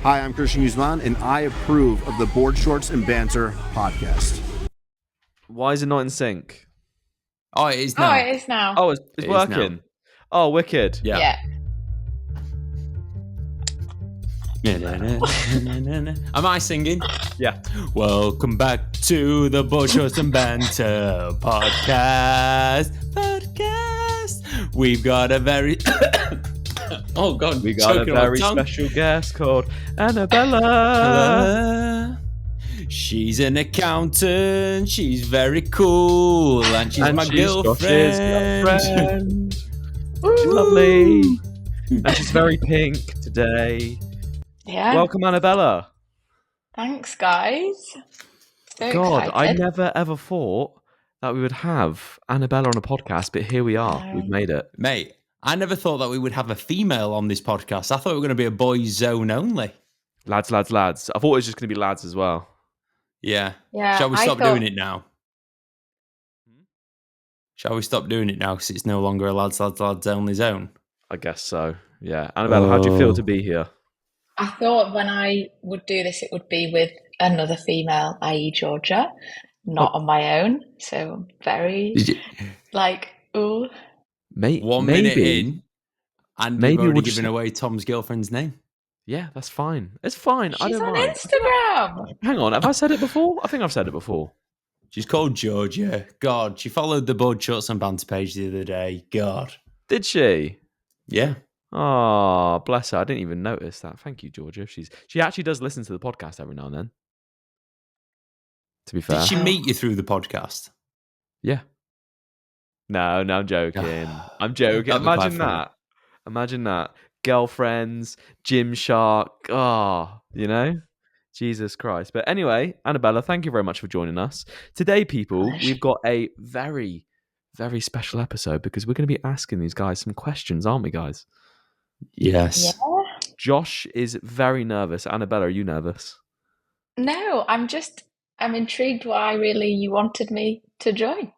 Hi, I'm Christian Guzman, and I approve of the Board Shorts and Banter podcast. Why is it not in sync? Oh, it is now. Oh, it is now. Oh, it's working. Oh, wicked. Yeah. Am I singing? Yeah. Welcome back to the Board Shorts and Banter podcast. We've got a very... oh, God. We got a very special guest called Annabella. She's an accountant. She's very cool. And she's my girlfriend. She's lovely. And she's very pink today. Yeah. Welcome, Annabella. Thanks, guys. So God, excited. I never ever thought that we would have Annabella on a podcast, but here we are. We've made it. Mate, I never thought that we would have a female on this podcast. I thought we were going to be a boys zone only. Lads. I thought it was just going to be lads as well. Yeah. Yeah. Shall we stop doing it now? Shall we stop doing it now because it's no longer a lads only zone? I guess so. Yeah. Annabella, how do you feel to be here? I thought when I would do this, it would be with another female, i.e. Georgia, not on my own. So very, ooh. Mate, 1 minute in, and maybe you've already we'll given away Tom's girlfriend's name. Yeah, that's fine. It's fine. I She's don't on mind. Instagram. Hang on, have I said it before? I think I've said it before. She's called Georgia. God, she followed the Board Shorts and Banter page the other day. God. Did she? Yeah. Oh, bless her. I didn't even notice that. Thank you, Georgia. She actually does listen to the podcast every now and then. To be fair. Did she meet you through the podcast? Yeah. No, I'm joking. I'm joking. Imagine that. Girlfriends, Gymshark. Oh, Jesus Christ. But anyway, Annabella, thank you very much for joining us. Today, people, we've got a very, very special episode because we're going to be asking these guys some questions, aren't we, guys? Yes. Yeah. Josh is very nervous. Annabella, are you nervous? No, I'm intrigued why really you wanted me to join.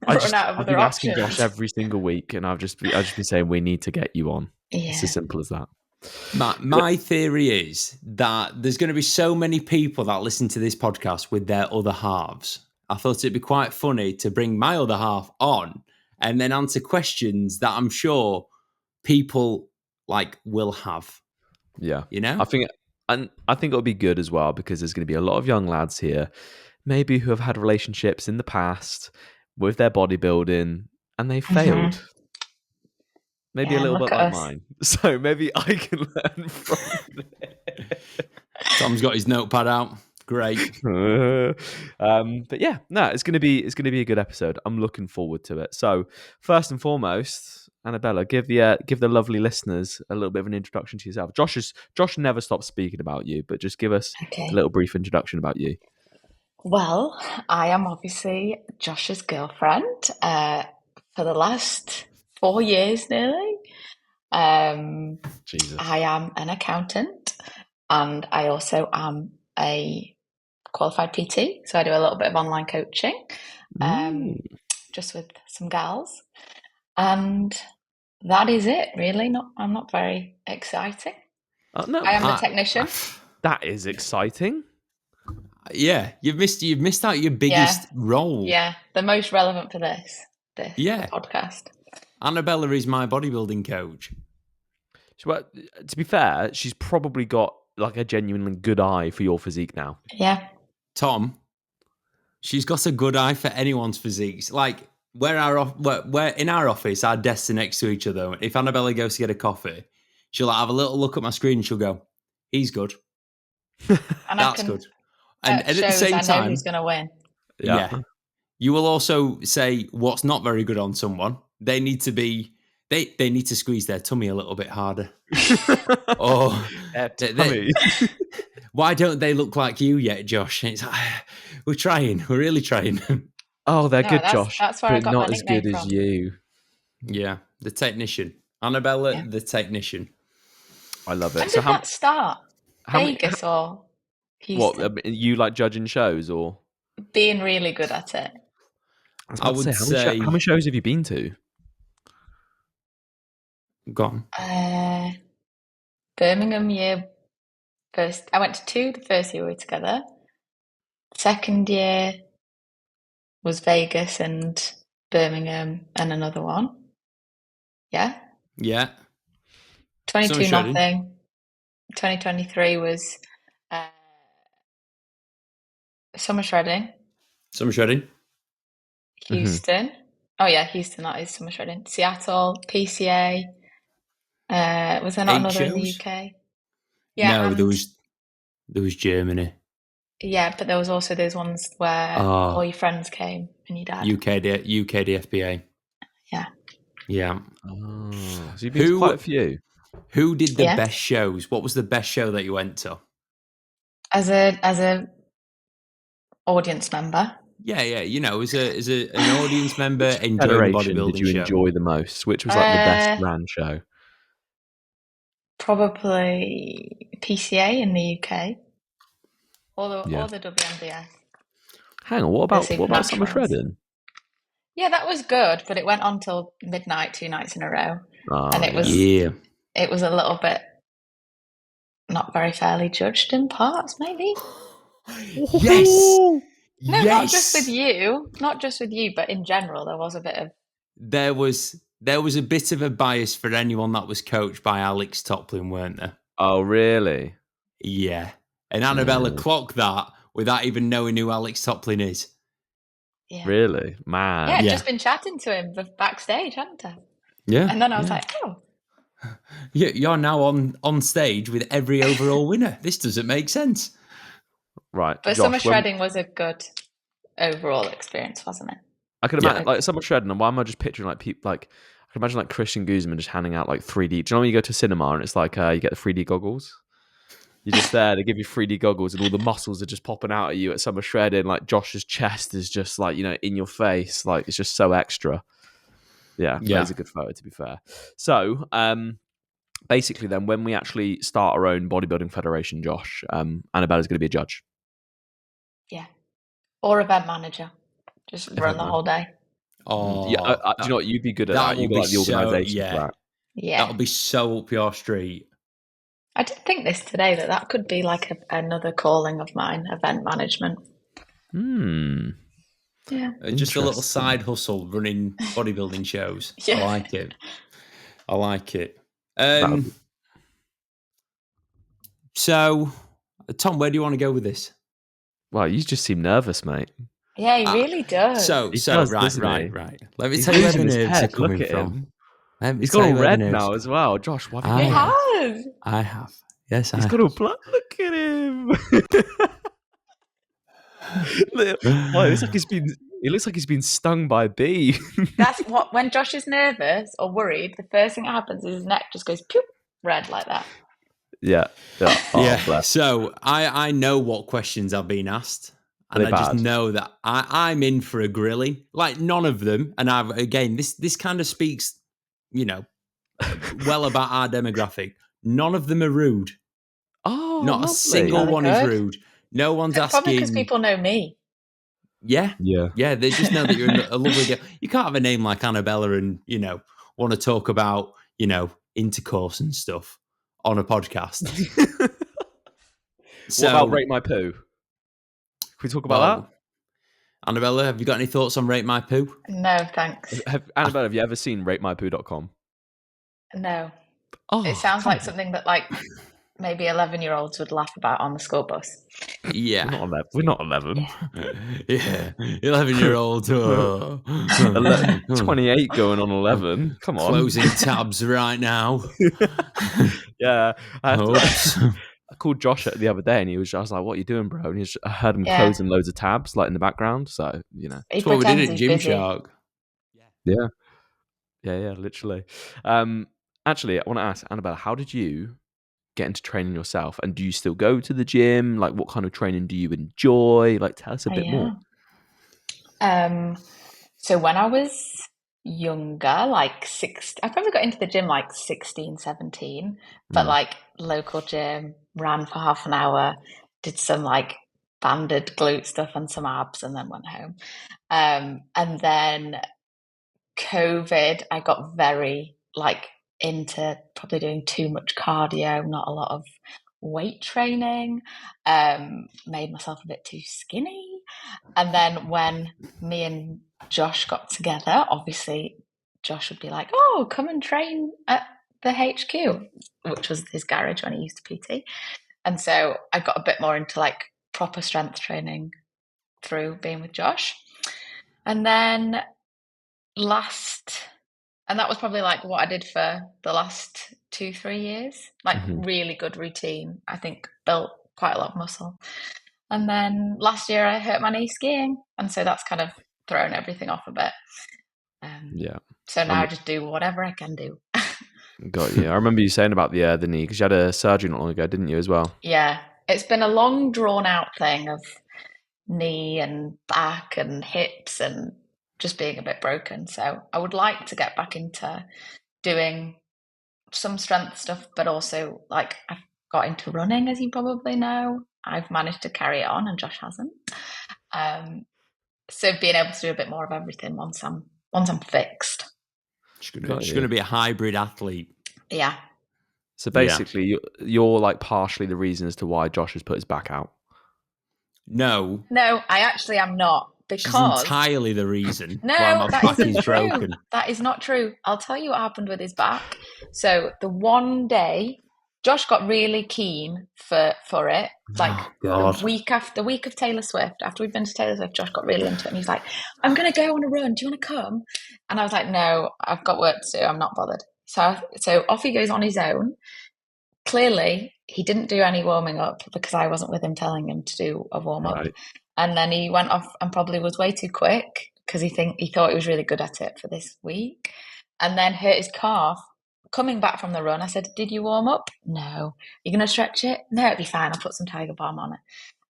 I've been asking Josh every single week, and I've just been saying we need to get you on. Yeah. It's as simple as that. My theory is that there's going to be so many people that listen to this podcast with their other halves. I thought it'd be quite funny to bring my other half on and then answer questions that I'm sure people will have. Yeah, I think it'll be good as well because there's going to be a lot of young lads here, maybe who have had relationships in the past with their bodybuilding and they failed. Maybe a little bit like mine. So maybe I can learn from it. Tom's got his notepad out. Great. But yeah, no, it's gonna be a good episode. I'm looking forward to it. So first and foremost, Annabella, give the lovely listeners a little bit of an introduction to yourself. Josh never stops speaking about you, but just give us a little brief introduction about you. Well, I am obviously Josh's girlfriend for the last 4 years nearly. Jesus. I am an accountant and I also am a qualified PT. So I do a little bit of online coaching just with some gals. And that is it, really. I'm not very exciting. No, I am the technician. That is exciting. Yeah, you've missed out your biggest role. Yeah, the most relevant for this podcast. Annabella is my bodybuilding coach. Well, to be fair, she's probably got a genuinely good eye for your physique now. Yeah. Tom, she's got a good eye for anyone's physiques. We're in our office, our desks are next to each other. If Annabella goes to get a coffee, she'll have a little look at my screen and she'll go, "He's good." And that's good. And at the same time, I know who's going to win. Yeah. You will also say what's not very good on someone. They need to be, they need to squeeze their tummy a little bit harder. Why don't they look like you yet, Josh? And it's like, we're trying. We're really trying. Oh, they're good, Josh. That's where but I got not my as good from. as you. Yeah, the technician. Annabella, the technician. I love it. When did that start? Vegas or Houston? What, you like judging shows or? Being really good at it. I would say, how many shows have you been to? Gone. Birmingham year first. I went to 2 the first year we were together. Second year was Vegas and Birmingham and another one. Yeah. Yeah. 22 Summer shredding. nothing. 2023 was summer shredding. Summer shredding. Houston. Oh yeah, Houston, that is summer shredding. Seattle, PCA. Was there not 8 another in the shows? UK? Yeah, No, and there was Germany. yeah, but there was also those ones where all your friends came and your dad. UK DFBA. Yeah. Yeah. Oh, so you've been to quite a few. Who did the Yeah. best shows? What was the best show that you went to? As a audience member. Yeah. You know, as an audience member enjoying the Federation bodybuilding did you show. enjoy the most? Which was like the best ran show? Probably PCA in the UK. Or the WNBF. Hang on, what about summer shredding? Yeah, that was good, but it went on till midnight 2 nights in a row. And it was a little bit not very fairly judged in parts, maybe. Yes. No, not just with you, but in general, there was a bit of. There was a bit of a bias for anyone that was coached by Alex Toplin, weren't there? Oh, really? Yeah. And Annabella clocked that without even knowing who Alex Toplin is. Yeah. Really? Man. Yeah, I'd just been chatting to him backstage, hadn't I? Yeah. And then I was like, oh. You're now on stage with every overall winner. This doesn't make sense. Right. But summer shredding was a good overall experience, wasn't it? I could imagine like summer shredding, and why am I just picturing like people like I can imagine like Christian Guzman just handing out like 3D. Do you know when you go to a cinema and it's like you get the 3D goggles? You're just there, they give you 3D goggles and all the muscles are just popping out at you at summer shredding. Like Josh's chest is just like, in your face. Like it's just so extra. Yeah. That's a good photo, to be fair. So, basically then when we actually start our own bodybuilding federation, Josh, Annabella's going to be a judge. Yeah. Or event manager. Just run the whole day. Oh, yeah. Do you know what? You'd be good at that. You got like the organisation for that. Yeah. That'll be so up your street. I did think this today that could be like another calling of mine, event management. Yeah. Just a little side hustle running bodybuilding shows. Yeah. I like it. So, Tom, where do you want to go with this? Well, you just seem nervous, mate. Yeah, he really does. Right. Let me tell you where the nerves are coming from. He's got all red now as well. Josh, what have you done? I have. Yes, He's got all blood. Look at him. It looks like he's been stung by a bee. That's what, when Josh is nervous or worried, the first thing that happens is his neck just goes poop, red like that. Yeah. So I know what questions are being asked. And I just know that I'm in for a grilling. Like none of them. And this kind of speaks, well about our demographic. None of them are rude. Oh, not lovely. A single one is rude. No one's asking. Probably because people know me. Yeah. They just know that you're a lovely girl. You can't have a name like Annabella and want to talk about intercourse and stuff on a podcast. What about Rate My Poo? Can we talk about that? Annabella, have you got any thoughts on Rate My Poo? No, thanks. Annabella, have you ever seen RateMyPoo.com? No. It sounds like something that maybe 11-year-olds would laugh about on the school bus. Yeah. We're not 11. Yeah. 11-year-olds. 28 going on 11. Come on. Closing tabs right now. Yeah. I called Josh the other day and I was like, what are you doing, bro? And I heard him closing loads of tabs in the background. So, That's what we did at Gymshark. Yeah, literally. Actually, I want to ask Annabella, how did you get into training yourself? And do you still go to the gym? Like, what kind of training do you enjoy? Like, tell us a bit more. So when I was younger, I probably got into the gym 16, 17, but local gym, ran for half an hour, did some banded glute stuff and some abs, and then went home. And then COVID, I got very into probably doing too much cardio, not a lot of weight training, made myself a bit too skinny. And then when me and Josh got together, obviously Josh would be like, oh, come and train at the HQ, which was his garage when he used to PT. And so I got a bit more into like proper strength training through being with Josh. And then and that was probably like what I did for the last 2-3 years, like really good routine. I think built quite a lot of muscle. And then last year I hurt my knee skiing. And so that's kind of thrown everything off a bit. So now I just do whatever I can do. Got you. I remember you saying about the knee, because you had a surgery not long ago, didn't you, as well? Yeah. It's been a long drawn out thing of knee and back and hips and just being a bit broken. So I would like to get back into doing some strength stuff, but also like I've got into running, as you probably know. I've managed to carry it on and Josh hasn't. So being able to do a bit more of everything once I'm fixed. She's going to be a hybrid athlete. Yeah. So basically, you're like partially the reason as to why Josh has put his back out. No, I actually am not. Because she's entirely the reason why my that back isn't is true. broken. That is not true. I'll tell you what happened with his back. So the one day, Josh got really keen for it. Like the week of Taylor Swift, after we'd been to Taylor Swift, Josh got really into it. And he's like, I'm going to go on a run. Do you want to come? And I was like, no, I've got work to do. I'm not bothered. So off he goes on his own. Clearly, he didn't do any warming up because I wasn't with him telling him to do a warm up. Right. And then he went off and probably was way too quick because he thought he was really good at it for this week. And then hurt his calf. Coming back from the run, I said, did you warm up? No. You going to stretch it? No, it'll be fine. I'll put some Tiger Balm on it.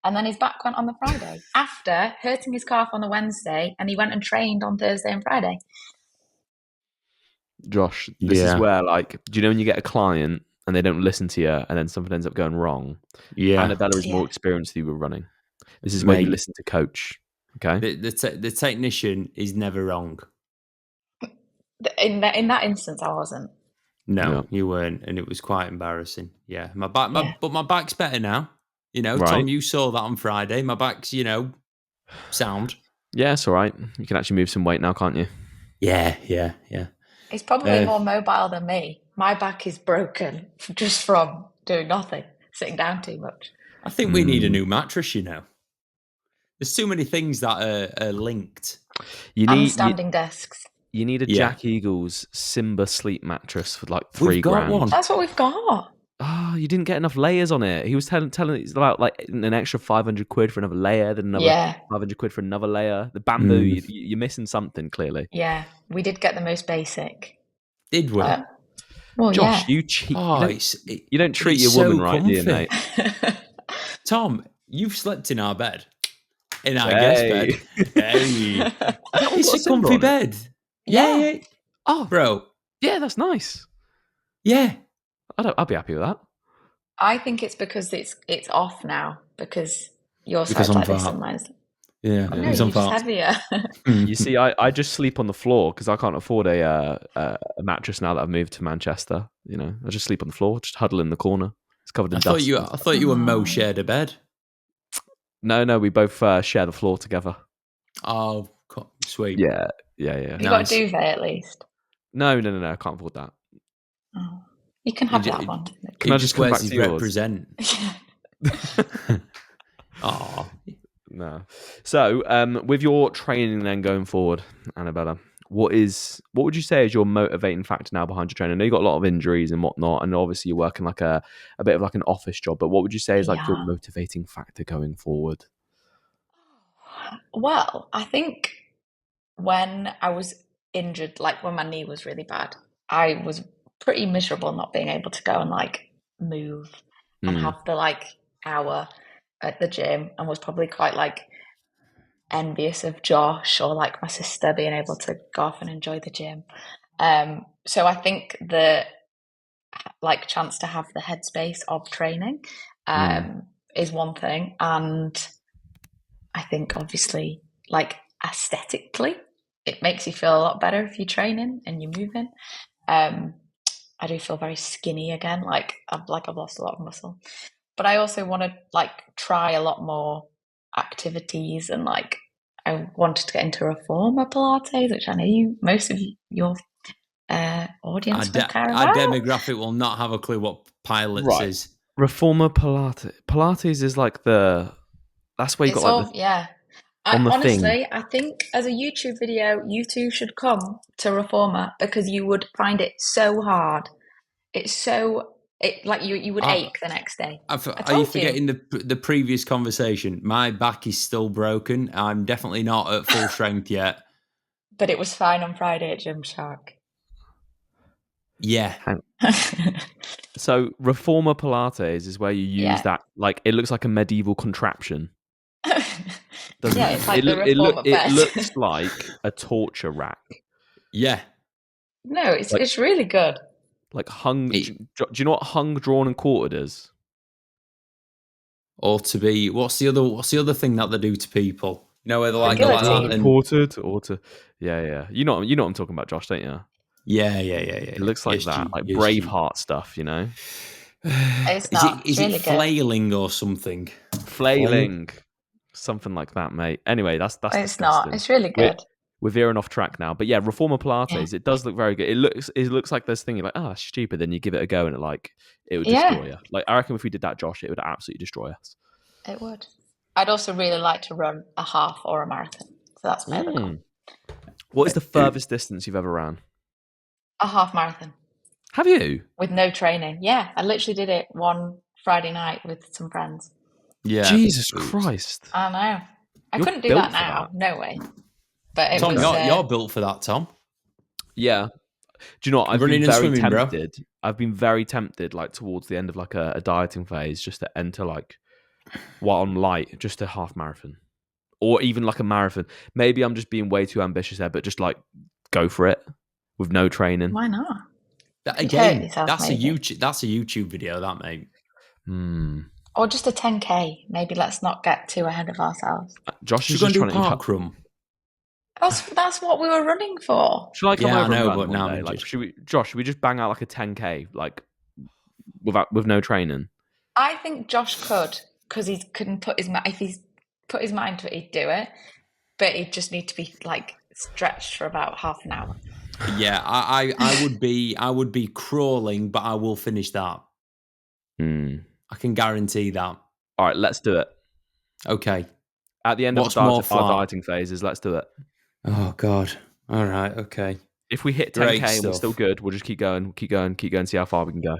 And then his back went on the Friday after hurting his calf on the Wednesday, and he went and trained on Thursday and Friday. Josh, this is where, like, do you know when you get a client and they don't listen to you and then something ends up going wrong? Yeah. Annabella is more experienced than you with running. This is where you listen to coach. Okay. The technician is never wrong. In that instance, I wasn't. No, you weren't, and it was quite embarrassing. Yeah, but my back's better now. You know, right. Tom, you saw that on Friday. My back's, sound. Yeah, it's all right. You can actually move some weight now, can't you? Yeah. He's probably more mobile than me. My back is broken just from doing nothing, sitting down too much. I think we need a new mattress, There's too many things that are linked. And standing desks. You need a Jack Eagles Simba sleep mattress for like $3,000. We've got one. That's what we've got. Oh, you didn't get enough layers on it. He was telling it's about like an extra 500 quid for another layer, then another 500 quid for another layer. The bamboo, you're missing something clearly. Yeah, we did get the most basic. Did we? Josh, you cheat. You don't treat your woman right, do you, mate? Tom, you've slept in our bed. In our guest bed. Hey. It's a comfy bed. Yeah. Oh, bro. Yeah, that's nice. Yeah. I'll be happy with that. I think it's because it's off now because your side's like this and mine's. Yeah, no, you're just heavier. You see, I just sleep on the floor because I can't afford a mattress now that I've moved to Manchester. I just sleep on the floor, just huddle in the corner. It's covered in dust. I thought you and Mo shared a bed. No, we both share the floor together. Oh, sweet. Yeah. You got a duvet at least? No, I can't afford that. Oh, you can have that one. Can I just come back to yours? Represent? Oh. No. So, with your training then going forward, Annabella, what would you say is your motivating factor now behind your training? I know you got a lot of injuries and whatnot, and obviously you're working like a bit of like an office job, but what would you say is like your motivating factor going forward? Well, I think when I was injured, like when my knee was really bad, I was pretty miserable not being able to go and like move and have the like hour at the gym, and was probably quite like envious of Josh or like my sister being able to go off and enjoy the gym. So I think the like chance to have the headspace of training is one thing, and I think obviously like aesthetically it makes you feel a lot better if you're training and you're moving. I I do feel very skinny again. Like I've lost a lot of muscle. But I also want to like try a lot more activities, and like I wanted to get into reformer Pilates, which I know most of your audience would care Our about. demographic will not have a clue what pilots is. Reformer Pilates. Pilates is like that's where you got like yeah. honestly, thing. I think as a YouTube video, you two should come to Reformer because you would find it so hard. It's so you would ache the next day. Are you forgetting the previous conversation? My back is still broken. I'm definitely not at full strength yet. But it was fine on Friday at Gymshark. Yeah. So Reformer Pilates is where you use that, like it looks like a medieval contraption. Yeah, it's like it looks like a torture rack. Yeah. No, it's really good. Like hung. Do you know what hung, drawn, and quartered is? Or to be what's the other thing that they do to people? You know, where they're like that quartered or to You know what I'm talking about, Josh, don't you? Yeah. It looks like that, like Braveheart stuff, you know. It's not. Is it flailing or something? Flailing, something like that, mate. Anyway, that's it's disgusting. not. It's really good. We're veering off track now, but yeah, Reformer Pilates. It does look very good. It looks like this thing. You're like, oh, that's stupid. Then you give it a go, and it would destroy you. Like I reckon if we did that, Josh, it would absolutely destroy us. It would. I'd also really like to run a half or a marathon. So that's my other goal. What is the furthest distance you've ever ran? A half marathon. Have you? With no training. Yeah, I literally did it one Friday night with some friends. Yeah. Jesus Christ. I know. I couldn't do that now. No way. But it Tom, was, you're built for that, Tom. Yeah. Do you know what? I've been very tempted. Bro. I've been very tempted, like towards the end of like a dieting phase, just to enter like while I'm light, just a half marathon. Or even like a marathon. Maybe I'm just being way too ambitious there, but just like go for it with no training. Why not? Again, that's a YouTube video, that mate. Or just a 10K. Maybe let's not get too ahead of ourselves. Josh is just trying to parkrun. That's what we were running for. Should I come over and run one day? Like, should we just bang out like a 10K, like with no training? I think Josh could, because he couldn't if he's put his mind to it, he'd do it. But he'd just need to be like stretched for about half an hour. Yeah, I would be crawling, but I will finish that. I can guarantee that. All right, let's do it. Okay. At the end of our dieting phases, let's do it. Oh God. All right. Okay. If we hit 10K and we're still good, we'll just keep going, see how far we can go.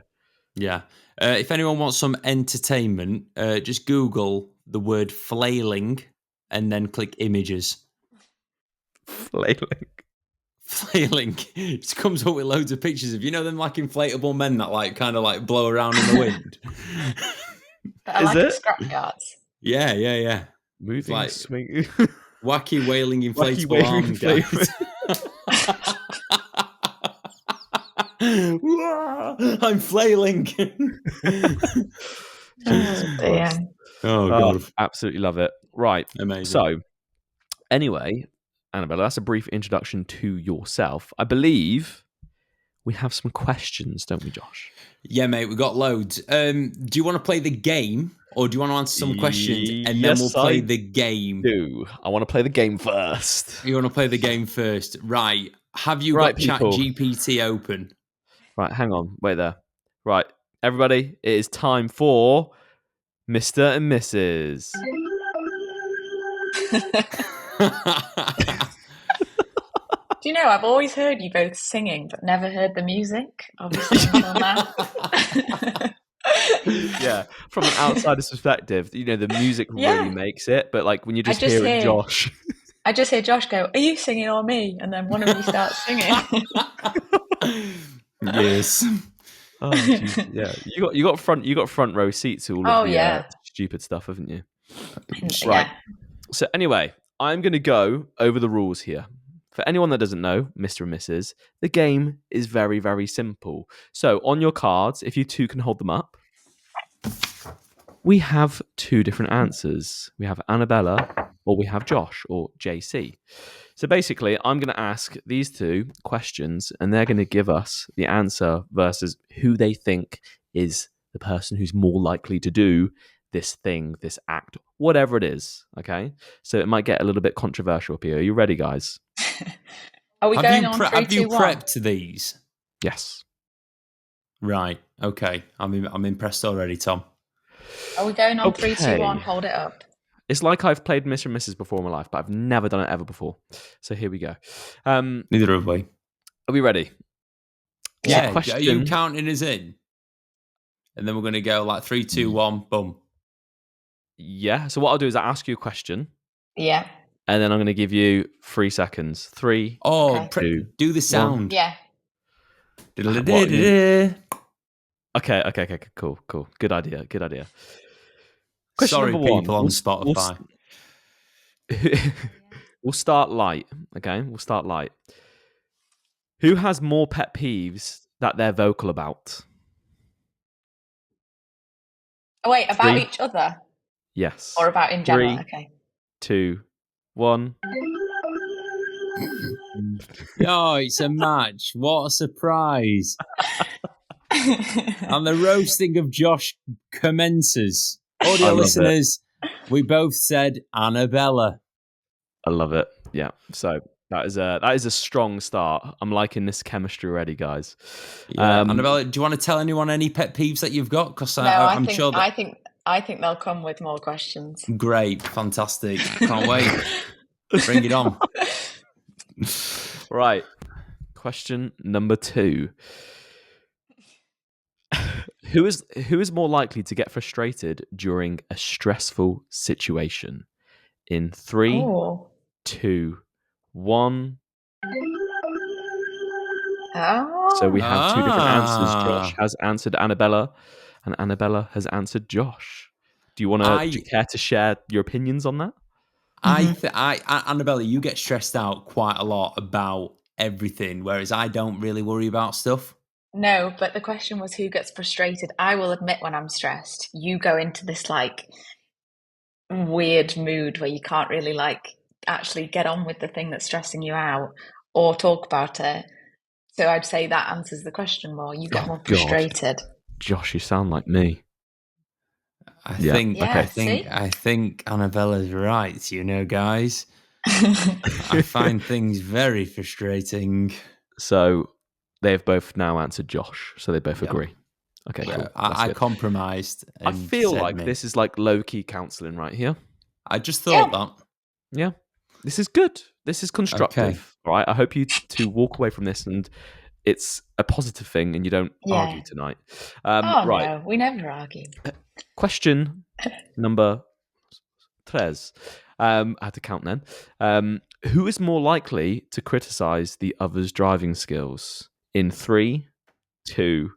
Yeah. If anyone wants some entertainment, just Google the word flailing and then click images. Flailing. It just comes up with loads of pictures of, them like inflatable men that like kind of like blow around in the wind. But I like the scrapyards. Yeah. Moving, like swing. Wacky wailing inflatable arm guys. I'm flailing. Oh God. Absolutely love it. Right. Amazing. So anyway, Annabella, that's a brief introduction to yourself. I believe we have some questions, don't we, Josh? Yeah, mate, we got loads. Do you want to play the game, or do you want to answer some questions and then we'll play the game? I want to play the game first. You want to play the game first? Right. Have you got ChatGPT open? Right, hang on. Wait there. Right, everybody, it is time for Mr. and Mrs. Do you know, I've always heard you both singing, but never heard the music, obviously, until now. Yeah, from an outsider's perspective, the music really makes it, but like when you just hear Josh. I just hear Josh go, "Are you singing or me?" And then one of you starts singing. Yes. Oh, geez. Yeah. You got front row seats to all of the stupid stuff, haven't you? Right. So anyway, I'm going to go over the rules here. For anyone that doesn't know, Mr. and Mrs., the game is very, very simple. So on your cards, if you two can hold them up, we have two different answers. We have Annabella or we have Josh or JC. So basically, I'm going to ask these two questions, and they're going to give us the answer versus who they think is the person who's more likely to do this thing, this act, whatever it is. Okay, so it might get a little bit controversial here. Are you ready, guys? Are we going on 3, Have 2, you 1? prepped these? Yes. Right. Okay. I'm impressed already, Tom. Are we going on 3, 2, Okay. 1? Hold it up. It's like I've played Mr. and Mrs. before in my life, but I've never done it ever before. So here we go. Neither have we. Are we ready? Yeah. Question. Are you counting us in? And then we're going to go like 3, 2, 1, boom. Yeah. So what I'll do is I'll ask you a question. Yeah. And then I'm going to give you 3 seconds. 3. Oh, Okay. do the sound. Yeah. Okay. Cool. Good idea. Question Sorry, number 1. people on Spotify. We'll start light. Okay. We'll start light. Who has more pet peeves that they're vocal about? Oh, wait, about 3. each other? Yes. Or about in general? 3, Okay. 2, 1. Oh, it's a match. What a surprise. And the roasting of Josh commences. Audio listeners, we both said Annabella. I love it. Yeah. So that is a strong start. I'm liking this chemistry already, guys. Yeah. Annabella, do you want to tell anyone any pet peeves that you've got? Because I'm sure that... I think they'll come with more questions. Great. Fantastic. Can't wait. Bring it on. Right. Question number 2. Who is more likely to get frustrated during a stressful situation? In 3, 2, 1. Oh. So we have 2 different answers. Josh has answered Annabella, and Annabella has answered Josh. Do you care to share your opinions on that? Annabella, you get stressed out quite a lot about everything, whereas I don't really worry about stuff. No, but the question was who gets frustrated. I will admit when I'm stressed, you go into this like weird mood where you can't really like actually get on with the thing that's stressing you out or talk about it. So I'd say that answers the question more. You get more frustrated. Josh, you sound like me. I think Annabella's right, you know, guys. I find things very frustrating. So they've both now answered Josh, so they both agree. Okay, cool. I compromised. I feel like this is like low-key counselling right here. I just thought that. Yeah. This is good. This is constructive. Okay. Right? I hope you to walk away from this and it's a positive thing and you don't argue tonight. Right. No, we never argue. Question number 3. I had to count then. Who is more likely to criticise the other's driving skills? In 3, 2,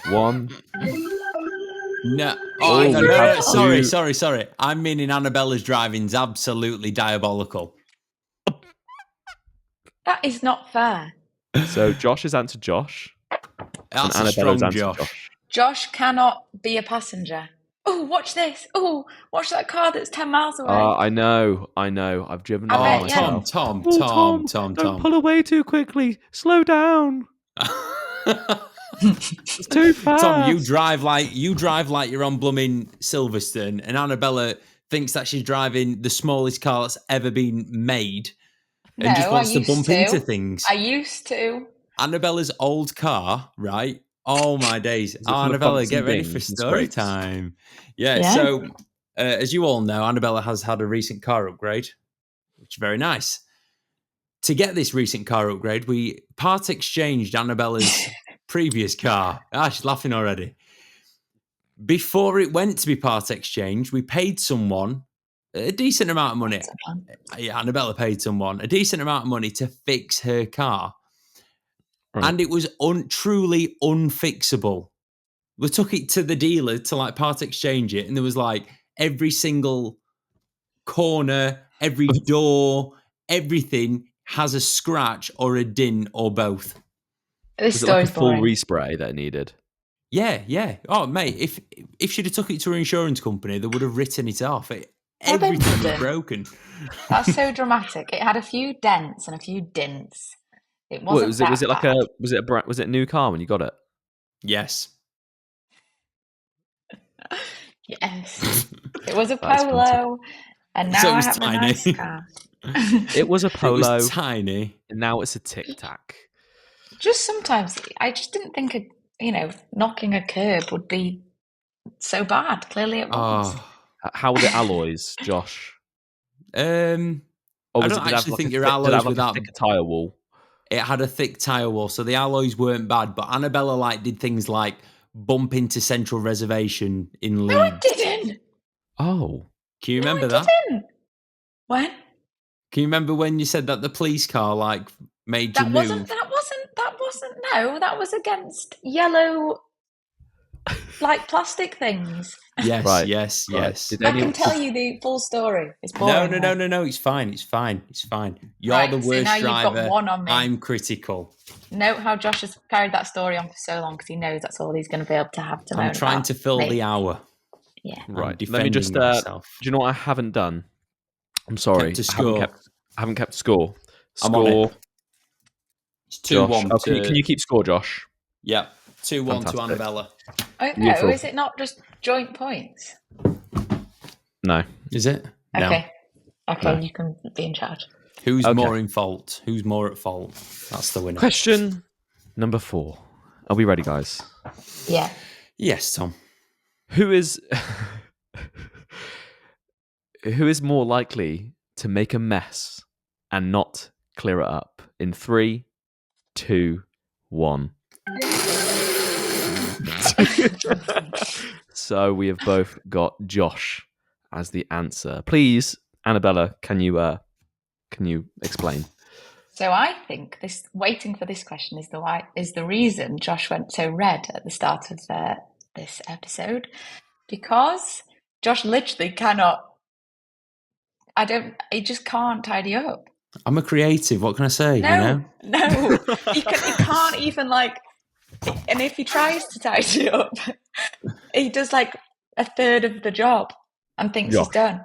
1. No. No. Sorry. I'm meaning Annabella's driving's absolutely diabolical. That is not fair. So Josh has answered Josh. That's a strong Josh. Josh cannot be a passenger. Oh, watch this. Oh, watch that car that's 10 miles away. I know. I've driven by myself. Tom. Don't pull away too quickly. Slow down. It's too fast. Tom, you drive like you're on blooming Silverstone, and Annabella thinks that she's driving the smallest car that's ever been made, and just wants to bump into things. I used to. Annabella's old car, right? Oh my days! Annabella, get ready for story time. Yeah. So, as you all know, Annabella has had a recent car upgrade, which is very nice. To get this recent car upgrade, we part exchanged Annabella's previous car. She's laughing already. Before it went to be part exchanged, we paid someone a decent amount of money. Yeah, Annabella paid someone a decent amount of money to fix her car. Right. And it was truly unfixable. We took it to the dealer to like part exchange it, and there was like every single corner, every door, everything has a scratch or a dint or both. Was it like a full respray that it needed? Yeah. Oh, mate, if she'd have took it to her insurance company, they would have written it off. everything was didn't. broken. That's so dramatic. It had a few dents and a few dints. It wasn't was it like bad. was it a new car when you got it? Yes. Yes. It was a That is Polo, and now So it I was have tiny. a nice car. It was a It Polo, was tiny. and now it's a Tic Tac. Just sometimes, I just didn't think, knocking a curb would be so bad. Clearly it was. Oh. How were the alloys, Josh? I Or was don't it, actually think your did it alloys have were like a that. thicker tyre wall? It had a thick tyre wall, so the alloys weren't bad. But Annabella did things like bump into Central Reservation in Leeds. No, I didn't. Oh. Can you remember I that? didn't. When? Can you remember when you said that the police car made That you wasn't. move? That wasn't. No, that was against yellow, like plastic things. Yes, Right, yes, right. yes. Did I can tell you the full story. It's boring. No. It's fine. It's fine. It's fine. You're Right, the so worst now you've got driver. one on me. I'm critical. Note how Josh has carried that story on for so long because he knows that's all he's going to be able to have to moan I'm trying about to fill me. the hour. Yeah. Right. I'm Let me just. defending Do myself. you know what I haven't done? I'm sorry. Kept a score. I haven't kept score. I'm on Score. it. It's Josh. 2-1. Oh, can you keep score, Josh? Yeah, 2-1 Fantastic. to Annabella. Oh, Beautiful. no, is it not just joint points? No. Is it? No. Okay. Okay, No. you can be in charge. Who's Okay. more in fault? Who's more at fault? That's the winner. Question number 4. Are we ready, guys? Yeah. Yes, Tom. Who is more likely to make a mess and not clear it up? In 3, 2, 1. So we have both got Josh as the answer. Please, Annabella, can you explain? So I think waiting for this question is the reason Josh went so red at the start of this episode, because Josh literally cannot. He just can't tidy up. I'm a creative. What can I say? No, he can't even and if he tries to tidy up, he does like a third of the job and thinks he's done.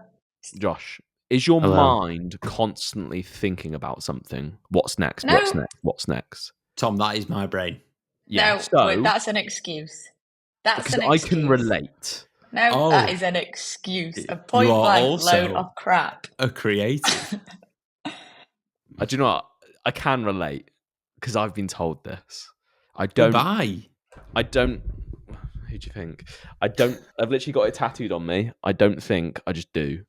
Josh, is your Hello. mind constantly thinking about something? What's next? No. What's next? What's next? Tom, that is my brain. Yeah. No, so wait, that's an excuse. That's because an I excuse. can relate. No, Oh. that is an excuse. A You point are blank also- load of crap. A creative. Do you know what? I can relate because I've been told this. I don't. Goodbye. I don't. Who do you think? I don't. I've literally got it tattooed on me. I don't think. I just do.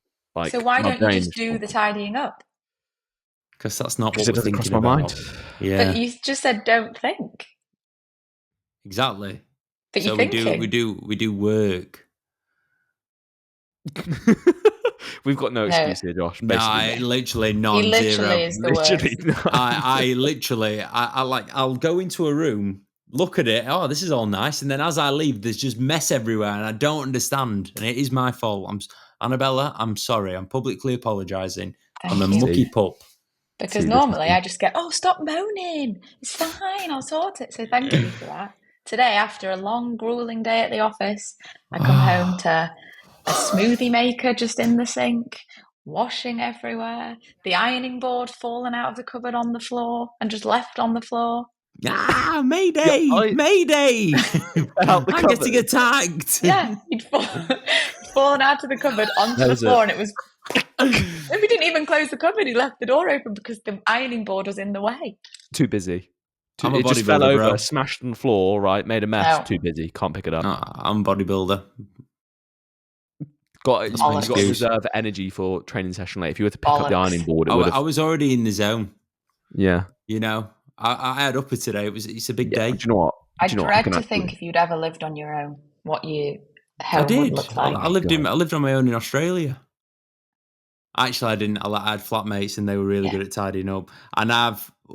So why my don't you brain just do the tidying up? Because that's not Because what it we're doesn't cross thinking my about. mind. Yeah, But you just said don't think. exactly. But So you're thinking. we do work. We've got no excuse here, Josh. No, Basically, I literally He non-zero. literally is the literally. worst. I literally, I'll go into a room, look at it. Oh, this is all nice, and then as I leave, there's just mess everywhere, and I don't understand, and it is my fault. Annabella, I'm sorry. I'm publicly apologising. I'm a Thank you. mucky pup. Because See, normally I just get, stop moaning. It's fine, I'll sort it. So thank you for that. Today, after a long, grueling day at the office, I come home to a smoothie maker just in the sink, washing everywhere, the ironing board falling out of the cupboard on the floor and just left on the floor. Ah, Mayday! Yeah, Mayday! out the I'm getting cupboard. attacked. Yeah, he'd fallen out of the cupboard onto the floor, and it was. And we didn't even close the cupboard. He left the door open because the ironing board was in the way. Too busy. I'm a It just fell bodybuilder, over, bro. smashed on the floor, right? Made a mess. No. Too busy. Can't pick it up. I'm a bodybuilder. Got my you got excuse. reserve energy for training session late. If you were to pick up the Bollocks. ironing board, it I, would I have. was already in the zone. Yeah. You know, I had upper today. It's a big Yeah. day. Do you know what? I Do you know what? dread can to actually- think if you'd ever lived on your own, what your I home would did. look like. I lived on my own in Australia. Actually, I didn't. I had flatmates, and they were really Yeah. good at tidying up. And I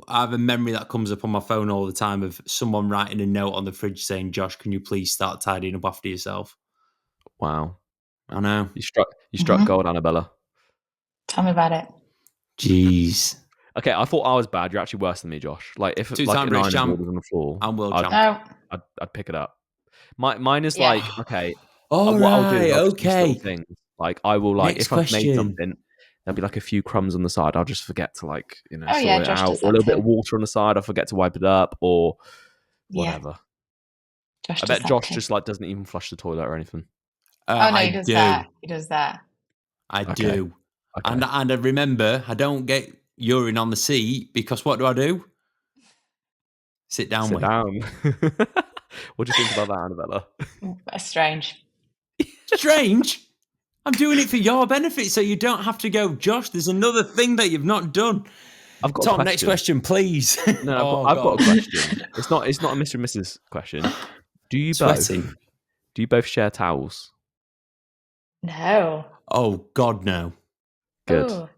have a memory that comes up on my phone all the time of someone writing a note on the fridge saying, "Josh, can you please start tidying up after yourself?" Wow. I know. You struck Mhm. gold, Annabella. Tell me about it. Jeez. Okay, I thought I was bad. You're actually worse than me, Josh. Like if Two-time an British ironing champ. board was on the floor, I'm world I'd, champ. No, I'd pick it up. Mine is Yeah. like, okay, All what I'll do is right. I'll just do Okay. little things. Like I will like Next if I've made question. something, there'll be like a few crumbs on the side. I'll just forget to like Oh, sort yeah, it Josh out, does or a that little bit too. of water on the side. I forget to wipe it up, or Yeah. whatever. Josh I does bet that Josh too. just like doesn't even flush the toilet or anything. Oh, no, I he does do. that. He does that. I Okay. do. Okay. And I remember, I don't get urine on the seat because what do? Sit down, Sit mate. down. What do you think about that, Annabella? Strange. Strange. I'm doing it for your benefit, so you don't have to go, Josh, there's another thing that you've not done. I've got a Tom, question. next question, please. No, I've got a question. It's not a Mr. and Mrs. question. Do you Sweating. both share towels? No. Oh, God, no. Good. Ooh,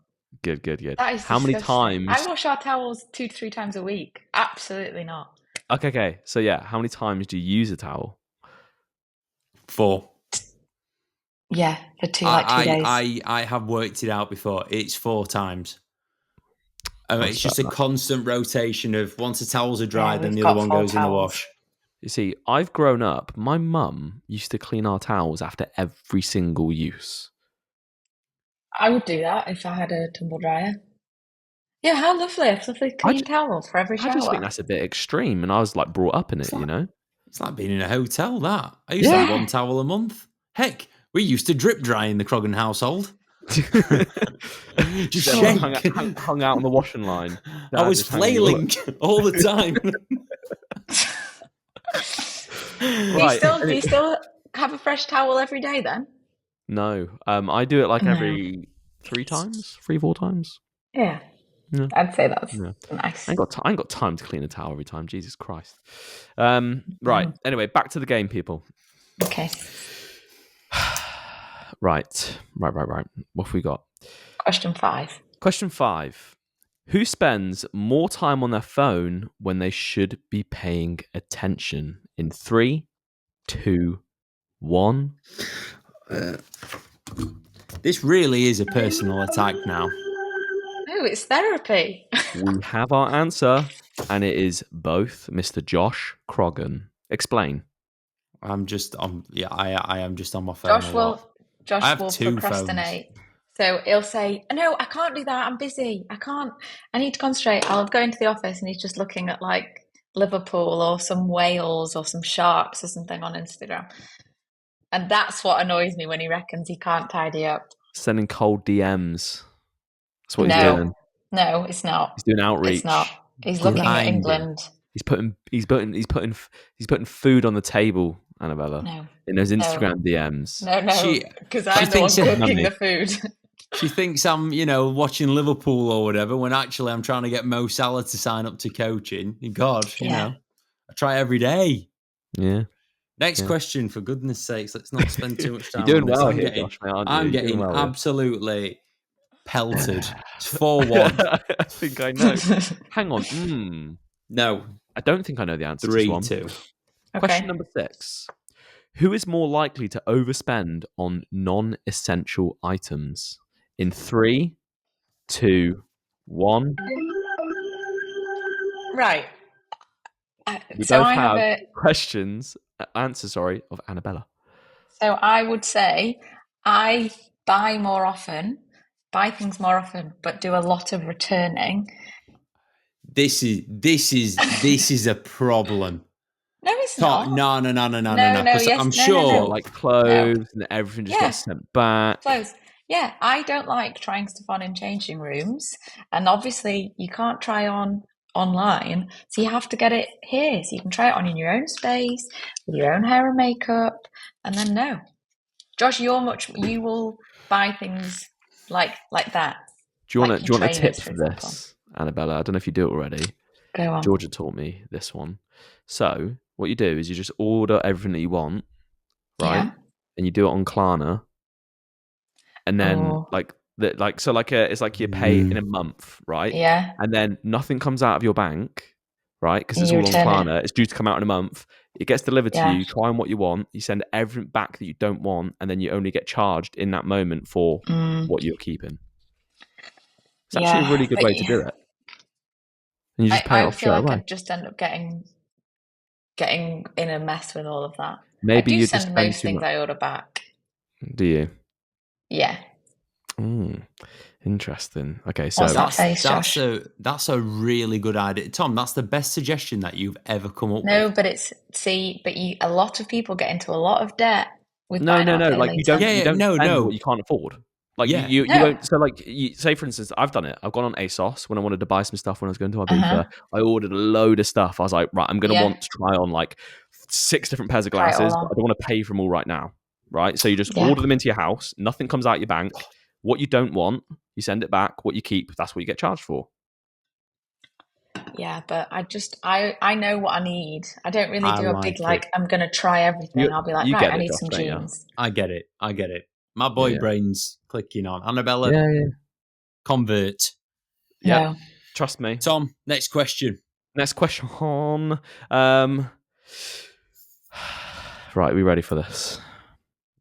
Good. that is How many disgusting. times? I wash our towels 2 to 3 times a week. Absolutely not. Okay. So yeah, how many times do you use a towel? 4. Yeah, for 2 days. I have worked it out before. It's 4 times. It's just a constant rotation of once the towels are dry, then the other one goes in the wash. You see, I've grown up. My mum used to clean our towels after every single use. I would do that if I had a tumble dryer. Yeah, how lovely. A lovely clean towel for every shower. I just think that's a bit extreme, and I was like brought up in it, It's like being in a hotel, that. I used to have 1 towel a month. Heck, we used to drip dry in the Croggan household. Just hung out on the washing line. I was flailing all the time. Right. Do you still have a fresh towel every day then? No, I do it like every 4 times. Yeah. I'd say that's nice. I ain't got time to clean a towel every time. Jesus Christ. Right. Anyway, back to the game, people. Okay. Right. What have we got? Question 5. Who spends more time on their phone when they should be paying attention? In 3, 2, 1. This really is a personal attack now. Oh, it's therapy. We have our answer, and it is both Mr. Josh Croggan. Explain. I'm just on. Yeah, I am just on my phone. Josh will procrastinate. Phones. So he'll say, "No, I can't do that. I'm busy. I need to concentrate." I'll go into the office, and he's just looking at like Liverpool or some whales or some sharks or something on Instagram. And that's what annoys me when he reckons he can't tidy up. Sending cold DMs. That's what he's doing. No, it's not. He's doing outreach. It's not. He's looking at England. He's putting food on the table, Annabella. No. In those Instagram DMs. No. Because I'm the one cooking the food. She thinks I'm, watching Liverpool or whatever, when actually I'm trying to get Mo Salah to sign up to coaching. God, I try every day. Yeah. Next question, for goodness sakes, let's not spend too much time. You're doing on this. well here, Josh, mate, aren't you? I'm getting absolutely pelted. It's 4-1. I think I know. Hang on. No. I don't think I know the answer to this one. 3-2. Okay. Question number 6. Who is more likely to overspend on non-essential items? In 3, 2, 1. Right. We both have answers of Annabella. So I would say I buy things more often, but do a lot of returning. This is a problem. No, it's not. No. Yes, I'm sure, like clothes and everything just gets sent back. Clothes. Yeah, I don't like trying stuff on in changing rooms, and obviously you can't try on online, so you have to get it here, so you can try it on in your own space with your own hair and makeup. And then Josh, you will buy things like that. Do you want a tip for this, Annabella? I don't know if you do it already. Go on. Georgia taught me this one. So what you do is you just order everything that you want, right? Yeah. And you do it on Klarna, and then it's like you pay in a month, right? Yeah. And then nothing comes out of your bank, right? Because it's all on Klarna. It's due to come out in a month. It gets delivered to you. Try on what you want. You send everything back that you don't want, and then you only get charged in that moment for what you're keeping. It's actually a really good way to do it. And you just pay it off straight away. I'd just end up getting in a mess with all of that. Maybe I do you send just most things I order back. Do you? Yeah. Interesting. Okay, so What's that face, Josh? That's a really good idea, Tom. That's the best suggestion that you've ever come up with. No, but a lot of people get into a lot of debt with no. Like you don't spend what you can't afford. Like you won't. So like, say for instance, I've done it. I've gone on ASOS when I wanted to buy some stuff when I was going to Ibiza. I ordered a load of stuff. I was like, right, I'm going to want to try on like 6 different pairs of glasses. But I don't want to pay for them all right now. Right, so you just order them into your house. Nothing comes out your bank. What you don't want, you send it back. What you keep, that's what you get charged for. Yeah, but I know what I need. I don't really do a big I'm going to try everything. I'll be like, right, I need some jeans. I get it. My boy brain's clicking on. Annabella, convert. Yeah, trust me. Tom, next question. Right, are we ready for this?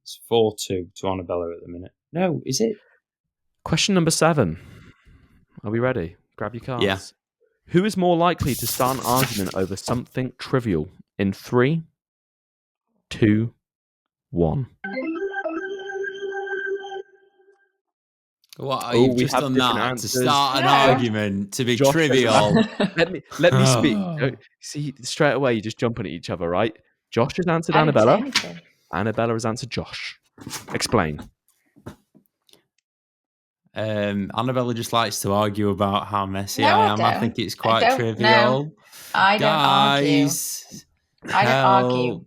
It's 4-2 to Annabella at the minute. No, is it? Question number 7. Are we ready? Grab your cards. Yeah. Who is more likely to start an argument over something trivial in 3, 2, 1? What are you just done that answers. To start an argument to be Josh trivial? Let me speak. See, straight away you're just jumping at each other, right? Josh has answered Annabella. Annabella has answered Josh. Explain. Annabella just likes to argue about how messy I am. I think it's quite trivial. No, I don't argue. I don't argue.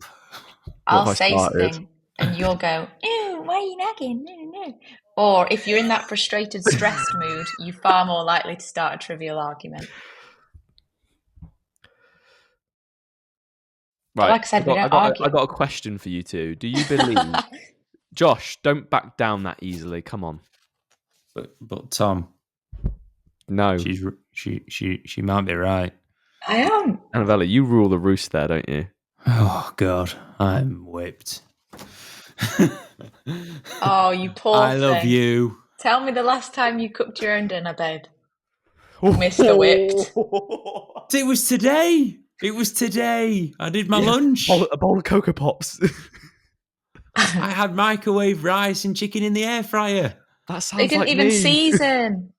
I'll say something and you'll go, ew, why are you nagging? No. Or if you're in that frustrated, stressed mood, you're far more likely to start a trivial argument. Right. But like I said, we don't argue. I got a question for you two. Do you believe... Josh, don't back down that easily. Come on. But Tom, no, she might be right. I am. Annabella, you rule the roost there, don't you? Oh God, I'm whipped. Oh, you poor I love you. Tell me the last time you cooked your own dinner, babe. Mr. Whipped. It was today. I did my lunch. A bowl of Cocoa Pops. I had microwave rice and chicken in the air fryer. That sounds they didn't like even me. Season.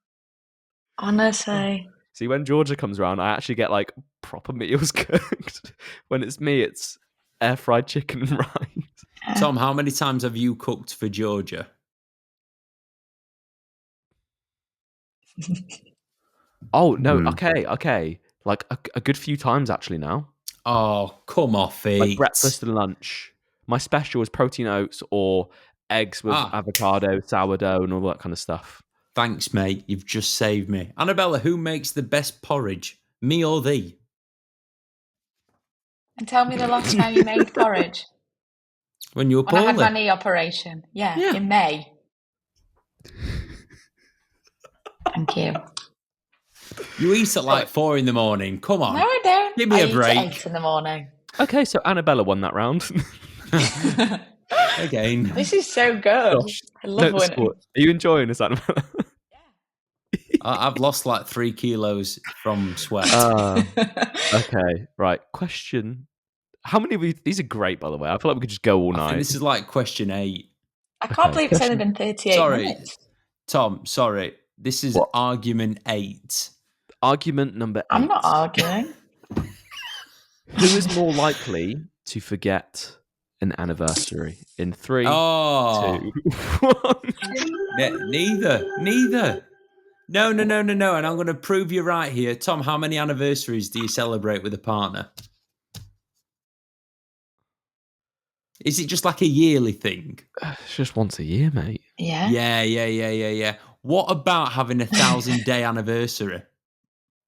Honestly. See, when Georgia comes around, I actually get like proper meals cooked. When it's me, it's air fried chicken and rice. Tom, how many times have you cooked for Georgia? Oh no! Okay. Like a good few times actually now. Oh, come off it! Like breakfast and lunch. My special is protein oats or eggs with avocado, sourdough, and all that kind of stuff. Thanks, mate. You've just saved me. Annabella, who makes the best porridge? Me or thee? And tell me the last time you made porridge. When you were poorly. I had my knee operation. Yeah, in May. Thank you. You eat at like 4 in the morning. Come on. No, I don't. Give me a break. Eat at 8 in the morning. Okay, so Annabella wwon that round. Again. This is so good. Gosh. I love winning. Are you enjoying this, Annabella? I've lost like 3 kilos from sweat. Okay, right. Question. How many of these are great, by the way? I feel like we could just go all night. This is like question 8. I can't believe it's only been 38 minutes. Tom, sorry. This is argument 8. Argument number 8. I'm not arguing. Who is more likely to forget an anniversary in 3, 2, 1? Neither. No. And I'm going to prove you right here. Tom, how many anniversaries do you celebrate with a partner? Is it just like a yearly thing? It's just once a year, mate. Yeah. Yeah. What about having a 1,000-day anniversary?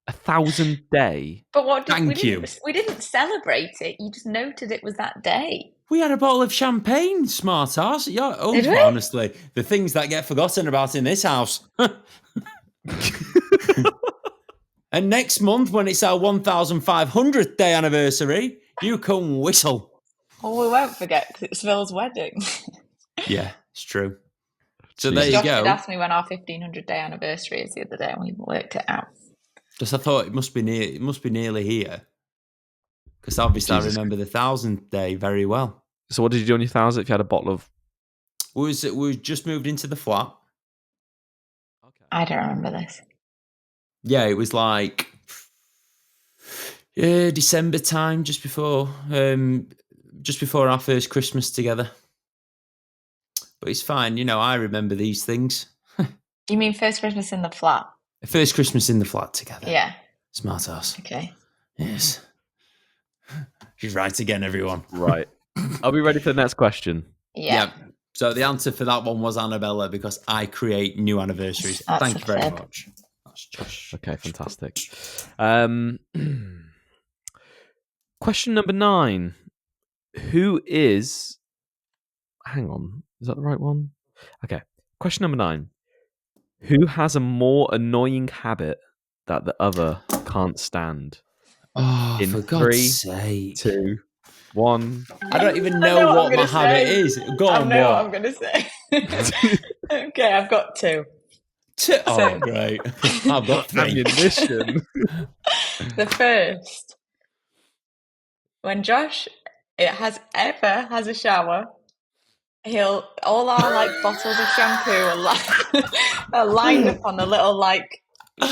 1,000-day? But what did we didn't celebrate it. You just noted it was that day. We had a bottle of champagne, smart ass. Yeah, honestly, the things that get forgotten about in this house. And next month, when it's our 1,500th day anniversary, you can whistle. Well, we won't forget because it's Phil's wedding. Yeah, it's true. So there you go. Josh asked me when our 1,500 day anniversary is the other day, and we worked it out. Just I thought it must be nearly here, because obviously I remember the 1,000th day very well. So what did you do on your 1,000th? If you had a bottle of We just moved into the flat. Okay. I don't remember this. Yeah, it was like December time, just before our first Christmas together. But it's fine, I remember these things. You mean first Christmas in the flat? First Christmas in the flat together. Yeah. Smart ass. Okay. Yes. She's right again, everyone. Right. Are we ready for the next question? Yeah. So the answer for that one was Annabella, because I create new anniversaries. That's Thank you very fib. much. That's Josh. Okay, fantastic. Question number 9. Who is... Hang on. Is that the right one? Okay. Question number 9. Who has a more annoying habit that the other can't stand? Oh, In for 3, God's sake. 2, 1. I don't even I know what I'm my gonna habit say. is. Go I on, know what what? I'm going to say. Okay, I've got 2. Oh, So- great. I've got 3. Ammunition. The first, when Josh has a shower, all our bottles of shampoo are lined up on the little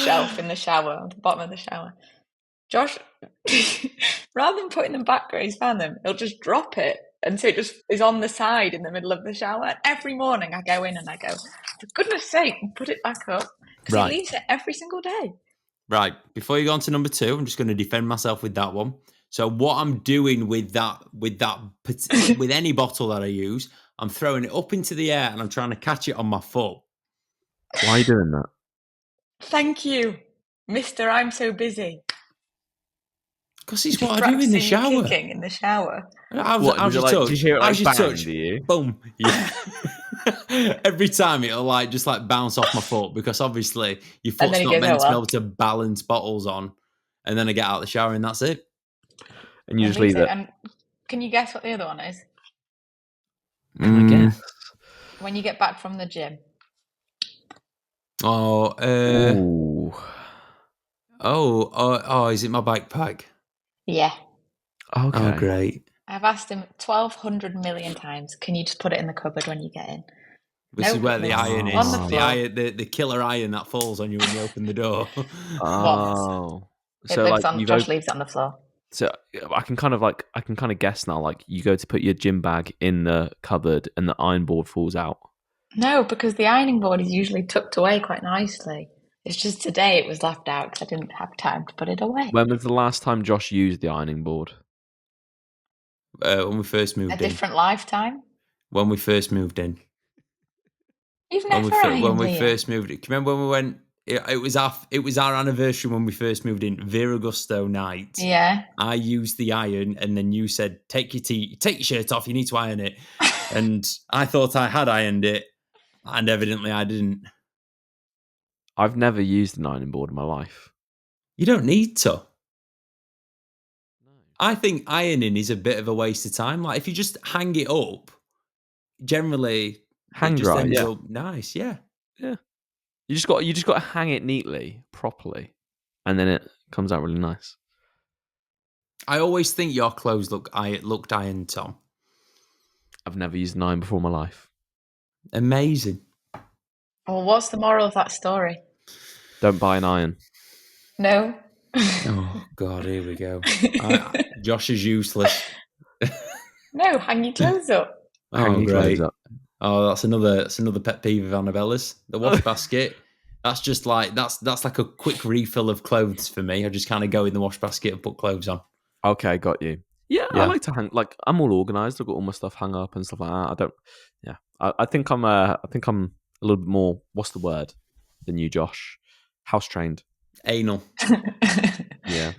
shelf in the shower, on the bottom of the shower. Josh, rather than putting them back where he's found them, he'll just drop it, and so it just is on the side in the middle of the shower. And every morning I go in and I go, for goodness sake, put it back up, because Right. he leaves it every single day. Right. Before you go on to number 2, I'm just going to defend myself with that one. So what I'm doing with any bottle that I use, I'm throwing it up into the air and I'm trying to catch it on my foot. Why are you doing that? Thank you, Mr. I'm so busy. Because it's what I do in the shower. Kicking in the shower. How's Did your you touch? did you hear it How's your bang, touch? do you? Boom. Yeah. Every time it'll just bounce off my foot, because obviously your foot's then not he goes, meant "Oh, to be well." able to balance bottles on. And then I get out of the shower and that's it. And you just leave it. And can you guess what the other one is? I guess. When you get back from the gym. Ooh. Is it my backpack? Yeah. Okay. Oh, great. I've asked him 1,200 million times, can you just put it in the cupboard when you get in? This is where the iron On is. the The floor. iron, the killer iron that falls on you when you open the door. Oh. It So lives on, you've Josh leaves it on the floor. So I can kind of guess now. You go to put your gym bag in the cupboard, and the iron board falls out. No, because the ironing board is usually tucked away quite nicely. It's just today it was left out because I didn't have time to put it away. When was the last time Josh used the ironing board? When we first moved A in. different lifetime. When we first moved in. You've never ironed when we here. first moved in. Do you remember when we went? It was our anniversary when we first moved in. Viragusto night. Yeah. I used the iron, and then you said, "Take your shirt off. You need to iron it." And I thought I had ironed it, and evidently I didn't. I've never used an ironing board in my life. You don't need to. No. I think ironing is a bit of a waste of time. If you just hang it up, generally Hang it just dry, ends yeah. up nice. Yeah. Yeah. You just got to hang it neatly, properly, and then it comes out really nice. I always think your clothes looked ironed, Tom. I've never used an iron before in my life. Amazing. Well, what's the moral of that story? Don't buy an iron. No. Oh God, here we go. Josh is useless. No, hang your clothes up. Hang your clothes up. Oh, that's another pet peeve of Annabella's. The wash basket. That's just that's like a quick refill of clothes for me. I just kind of go in the wash basket and put clothes on. Okay, got you. Yeah, I like to hang. I'm all organised. I've got all my stuff hung up and stuff like that. I don't. Yeah, I think I'm a little bit more. What's the word? Than you, Josh. House trained. Anal. Yeah.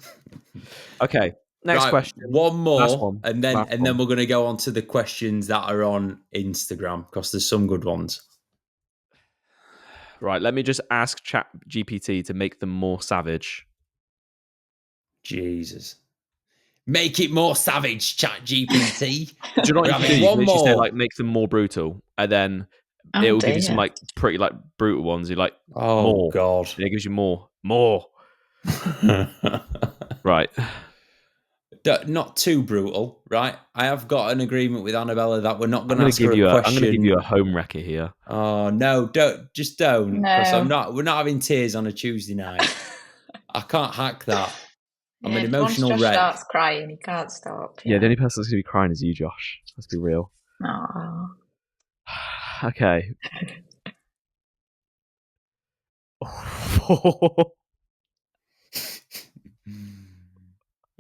Okay. Next question. One more, Last one. and then we're going to go on to the questions that are on Instagram, because there's some good ones. Right. Let me just ask ChatGPT to make them more savage. Jesus. Make it more savage, ChatGPT. Do you know what you do? You One can literally more. say make them more brutal, and then Oh, it will give you dear. some pretty brutal ones. You Oh more. God. And it gives you more. Right. not too brutal, right? I have got an agreement with Annabella that we're not going to ask give her you a question. I'm going to give you a home wrecker here. Oh no, don't, because No. we're not having tears on a Tuesday night. I can't hack that. I'm an Yeah, emotional once Josh wreck. starts crying, he can't stop. Yeah, the only person that's going to be crying is you, Josh. Let's be real. Aw. Okay.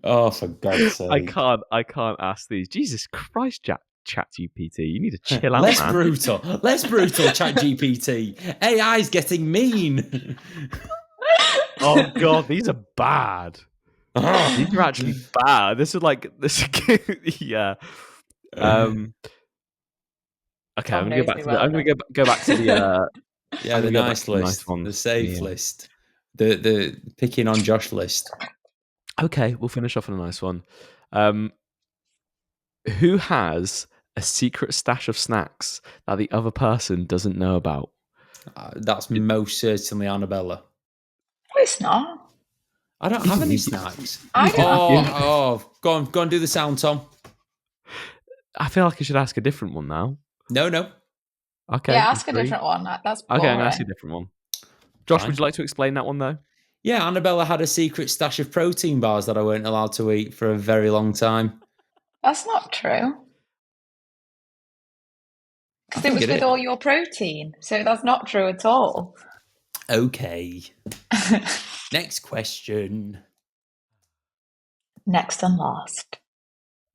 Oh, for God's sake! I can't ask these. Jesus Christ, ChatGPT, you need to chill out, Less man. brutal, ChatGPT. AI's getting mean. Oh God, these are bad. These are actually bad. This is like this. Yeah. Okay, I'm gonna go back to I'm gonna go back to the the nice list, the safe list, the picking on Josh list. Okay, we'll finish off on a nice one. Who has a secret stash of snacks that the other person doesn't know about? That's most certainly Annabella. No, it's not. I don't have any snacks. I don't. Oh, go on, do the sound, Tom. I feel like I should ask a different one now. No. Okay. Yeah, ask a different one. That's boring. Okay, I'm going to ask you a different one. Josh, Fine. Would you like to explain that one, though? Yeah, Annabella had a secret stash of protein bars that I weren't allowed to eat for a very long time. That's not true. Because it was with all your protein. So that's not true at all. Okay. Next question. Next and last.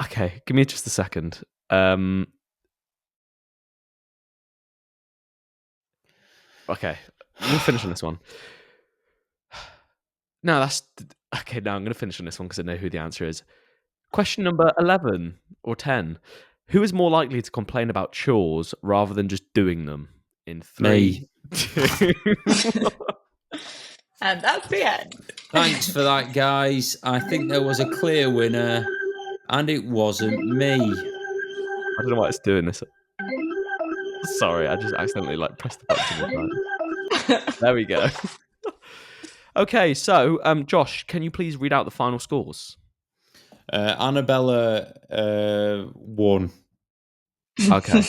Okay, give me just a second. Okay, we'll finish on this one. No, that's... Okay, now I'm going to finish on this one because I know who the answer is. Question number 11 or 10. Who is more likely to complain about chores rather than just doing them? In 3, 2... And that's the end. Thanks for that, guys. I think there was a clear winner, and it wasn't me. I don't know why it's doing this. Sorry, I just accidentally pressed the button. There we go. Okay, so Josh, can you please read out the final scores? Annabella won. Okay.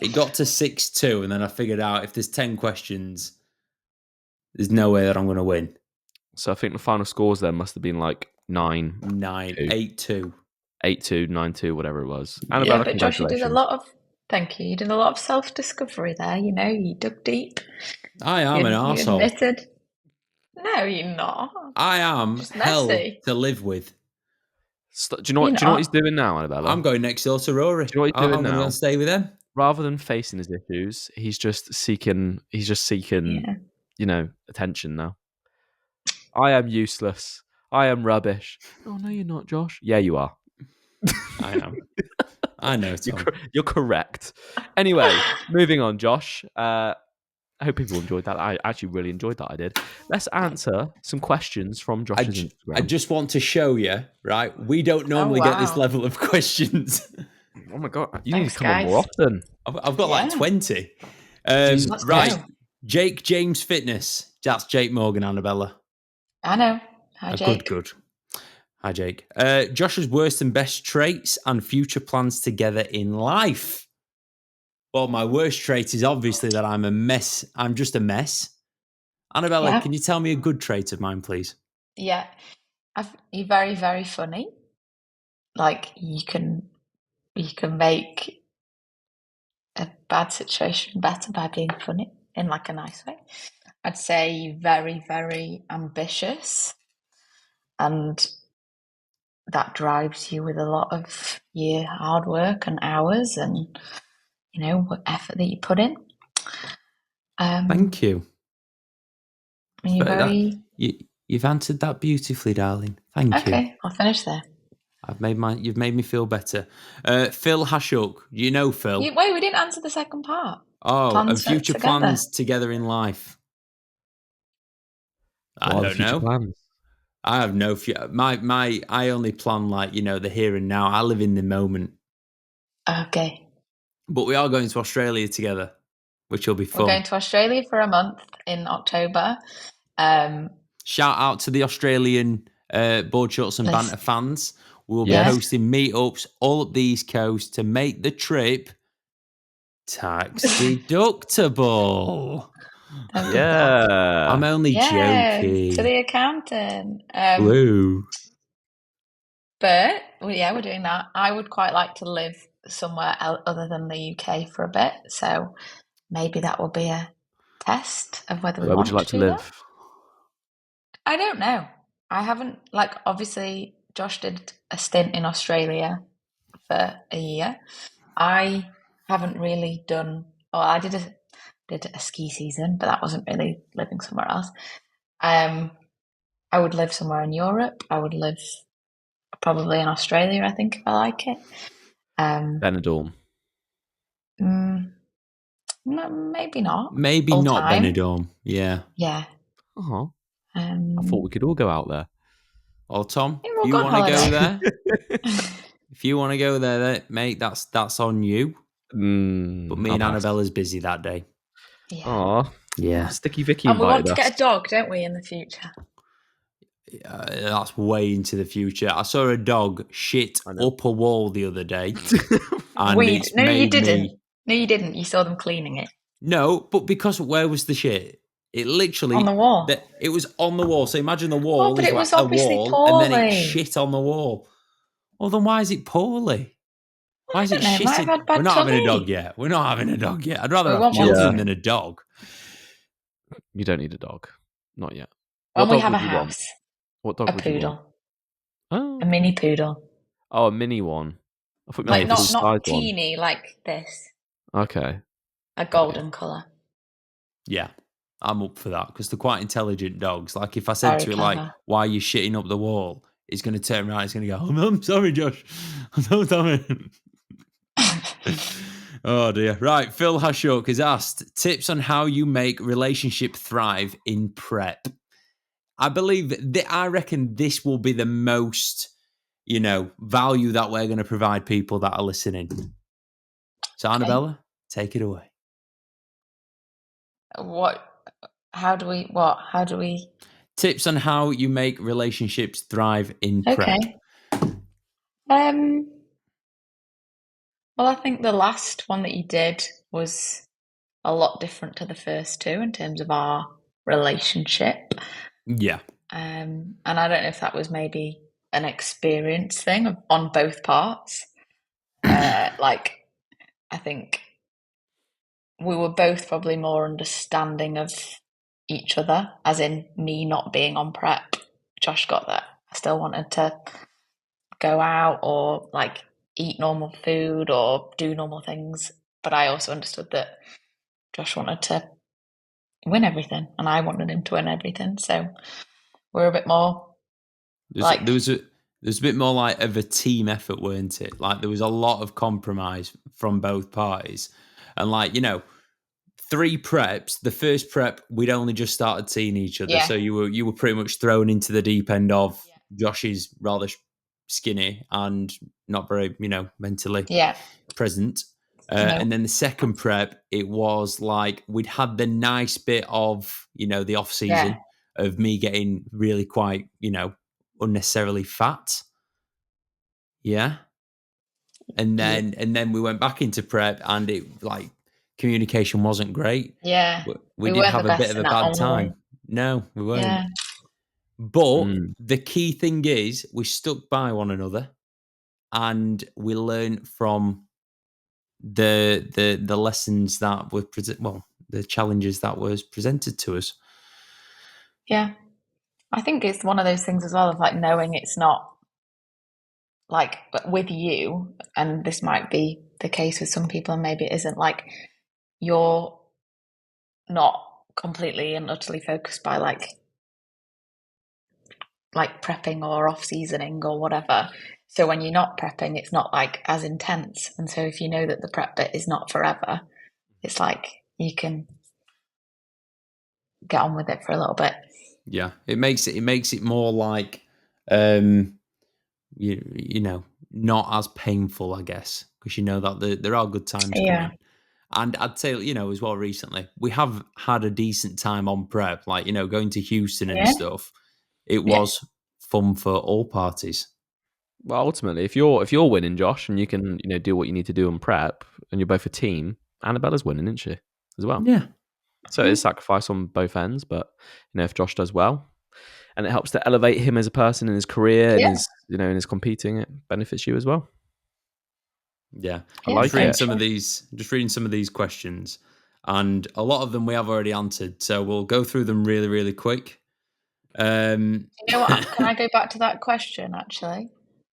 It got to 6-2, and then I figured out if there's 10 questions, there's no way that I'm going to win. So I think the final scores then must have been 9, 8-2. 8-2, 9-2, whatever it was. Annabella, but Josh, you did a lot of... Thank you. You did a lot of self-discovery there, you dug deep. I am an arsehole. You admitted... No, you're not. I am hell to live with. Do you know what he's doing now, Annabella? I'm going next door to Rory. Do you know what he's doing now? I'm going to stay with him. Rather than facing his issues, he's just seeking, attention now. I am useless. I am rubbish. Oh, no, you're not, Josh. Yeah, you are. I am. I know, Tom. You're correct. Anyway, moving on, Josh. I hope people enjoyed that. I actually really enjoyed that. I did. Let's answer some questions from Josh's Instagram. I just want to show you, right? We don't normally get this level of questions. Oh my God. You need to come on more often. I've got 20. Right. Go. Jake James Fitness. That's Jake Morgan, Annabella. I know. Hi, Jake. Good. Hi, Jake. Josh's worst and best traits and future plans together in life. Well, my worst trait is obviously that I'm a mess. I'm just a mess. Annabella, can you tell me a good trait of mine, please? Yeah. You're very, very funny. You can make a bad situation better by being funny in a nice way. I'd say you're very, very ambitious, and that drives you with a lot of your hard work and hours and what effort that you put in. Thank you. And you've answered that beautifully, darling. Thank you. Okay, I'll finish there. You've made me feel better. Phil Hashuk, you know Phil. Wait, we didn't answer the second part. Oh, and future plans together in life. I don't know. Plans? I have no future. I only plan the here and now. I live in the moment. Okay. But we are going to Australia together, which will be fun. We're going to Australia for a month in October. Shout out to the Australian board shorts and banter fans. We'll be hosting meetups all up the East Coast to make the trip tax deductible. Yeah. I'm only joking. To the accountant. Woo. But we're doing that. I would quite like to live somewhere other than the UK for a bit. So maybe that will be a test of whether we Where want would you like to do live? that. I don't know. I haven't, obviously Josh did a stint in Australia for a year. I haven't really done, I did a ski season, but that wasn't really living somewhere else. I would live somewhere in Europe. I would live probably in Australia, I think, if I like it. Benidorm. Maybe not. Maybe Full not time. Benidorm. Yeah. Yeah. Oh, I thought we could all go out there. Oh, Tom, Yeah, if we'll you go on want to go holiday. there, if you want to go there, mate, that's on you. But me and Annabella's busy that day. Yeah. Aw. Yeah. Sticky Vicky And we want invited to us. get a dog, don't we, in the future? That's way into the future. I saw a dog shit up a wall the other day. And it's No, you made didn't. me... No, you didn't. You saw them cleaning it. No, but because where was the shit? It literally... On the wall. It was on the wall. So imagine the wall but is it like was a obviously wall and then it poorly. shit on the wall. Well, then why is it poorly? Why is it Might have shitting? had bad We're not having a tummy. dog yet. We're not having a dog yet. I'd rather We have want one children soon. than a dog. You don't need a dog. Not yet. When What we dog have a would you want? house, What dog a would you want? poodle, Oh, a mini poodle. a mini one. I thought you meant Like a not full-size one. teeny like this. Okay. A golden colour. Yeah, I'm up for that because they're quite intelligent dogs. Like if I said Very to it, clever. like, why are you shitting up the wall? It's going to turn around. It's going to go, I'm sorry, Josh. I'm so sorry. Oh, dear. Right. Phil Hashok has asked tips on how you make relationship thrive in prep. I believe that I reckon this will be the most, value that we're going to provide people that are listening. So, Annabella, take it away. How do we Tips on how you make relationships thrive in prep. Well, I think the last one that you did was a lot different to the first two in terms of our relationship. Yeah. And I don't know if that was maybe an experience thing on both parts. I think we were both probably more understanding of each other, as in me not being on prep. Josh got that. I still wanted to go out or eat normal food or do normal things, but I also understood that Josh wanted to win everything and I wanted him to win everything. So we're a bit more there was a bit more like of a team effort, weren't it? Like there was a lot of compromise from both parties. And 3 preps, the first prep we'd only just started seeing each other. So you were pretty much thrown into the deep end of Josh is rather skinny and not very, mentally present. And then the second prep, it was like we'd had the nice bit of, the off season of me getting really quite, unnecessarily fat. Yeah. And then we went back into prep and it communication wasn't great. Yeah. We did have a bit of a bad time. No, we weren't. Yeah. But the key thing is we stuck by one another and we learned from the lessons that were the challenges that was presented to us. Yeah. I think it's one of those things as well of knowing it's not with you, and this might be the case with some people and maybe it isn't, you're not completely and utterly focused by prepping or off seasoning or whatever. So when you're not prepping, it's not as intense. And so if you know that the prep bit is not forever, it's you can get on with it for a little bit. Yeah, it makes it more not as painful, I guess, because that there are good times coming. And I'd say, as well, recently we have had a decent time on prep, going to Houston and stuff. It was fun for all parties. Well, ultimately, if you're winning, Josh, and you can do what you need to do on prep, and you're both a team, Annabella's winning, isn't she, as well? Yeah. So it's sacrifice on both ends, but if Josh does well, and it helps to elevate him as a person in his career and his in his competing, it benefits you as well. Yeah, I like reading it. some of these questions, and a lot of them we have already answered. So we'll go through them really, really quick. You know what? Can I go back to that question actually?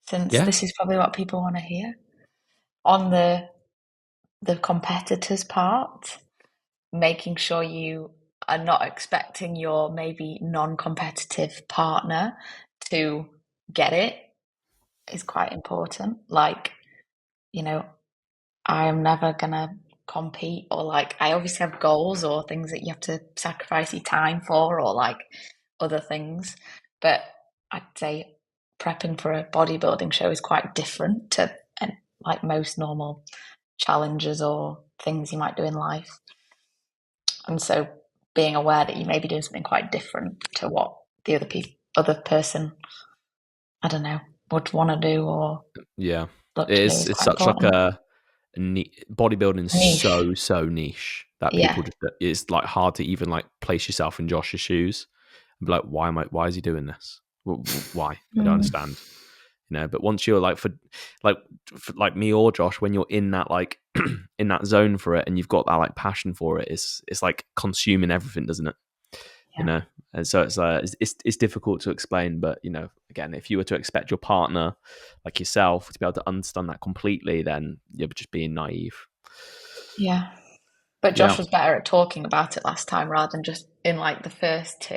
Since this is probably what people want to hear. On the competitors part, making sure you are not expecting your maybe non-competitive partner to get it is quite important. Like, I am never gonna compete, or like I obviously have goals or things that you have to sacrifice your time for, or like other things. But I'd say prepping for a bodybuilding show is quite different to like most normal challenges or things you might do in life. And so being aware that you may be doing something quite different to what the other person, I don't know, would want to do or look to do is it's quite such important. like a bodybuilding is so niche that people just, it's like hard to even like place yourself in Josh's shoes and be like, why is he doing this? Why? I don't understand. But once you're like for me or Josh, when you're in that like in that zone for it and you've got that like passion for it, it's like consuming everything, doesn't it? And so it's difficult to explain, but again, if you were to expect your partner like yourself to be able to understand that completely, then you're just being naive. But Josh was better at talking about it last time rather than just in like the first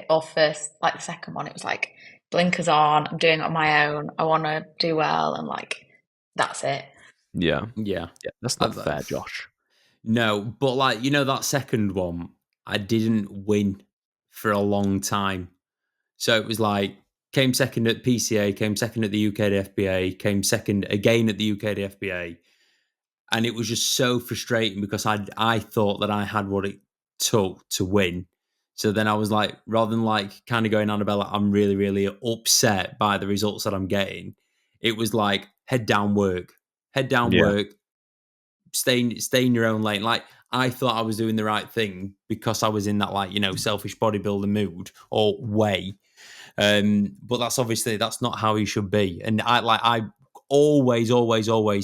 like the second one. It was like blinkers on, I'm doing it on my own, I want to do well, and like that's it. Yeah, that's not fair, Josh. No, but like that second one, I didn't win for a long time. So it was like came second at PCA, came second at the UKDFBA, came second again at the UKDFBA. And it was just so frustrating because I thought that I had what it took to win. So then I was like, rather than like kind of going, Annabella, I'm really, really upset by the results that I'm getting. It was like head down work, stay in your own lane. Like I thought I was doing the right thing because I was in that like, selfish bodybuilder mood or way. But that's not how you should be. And I always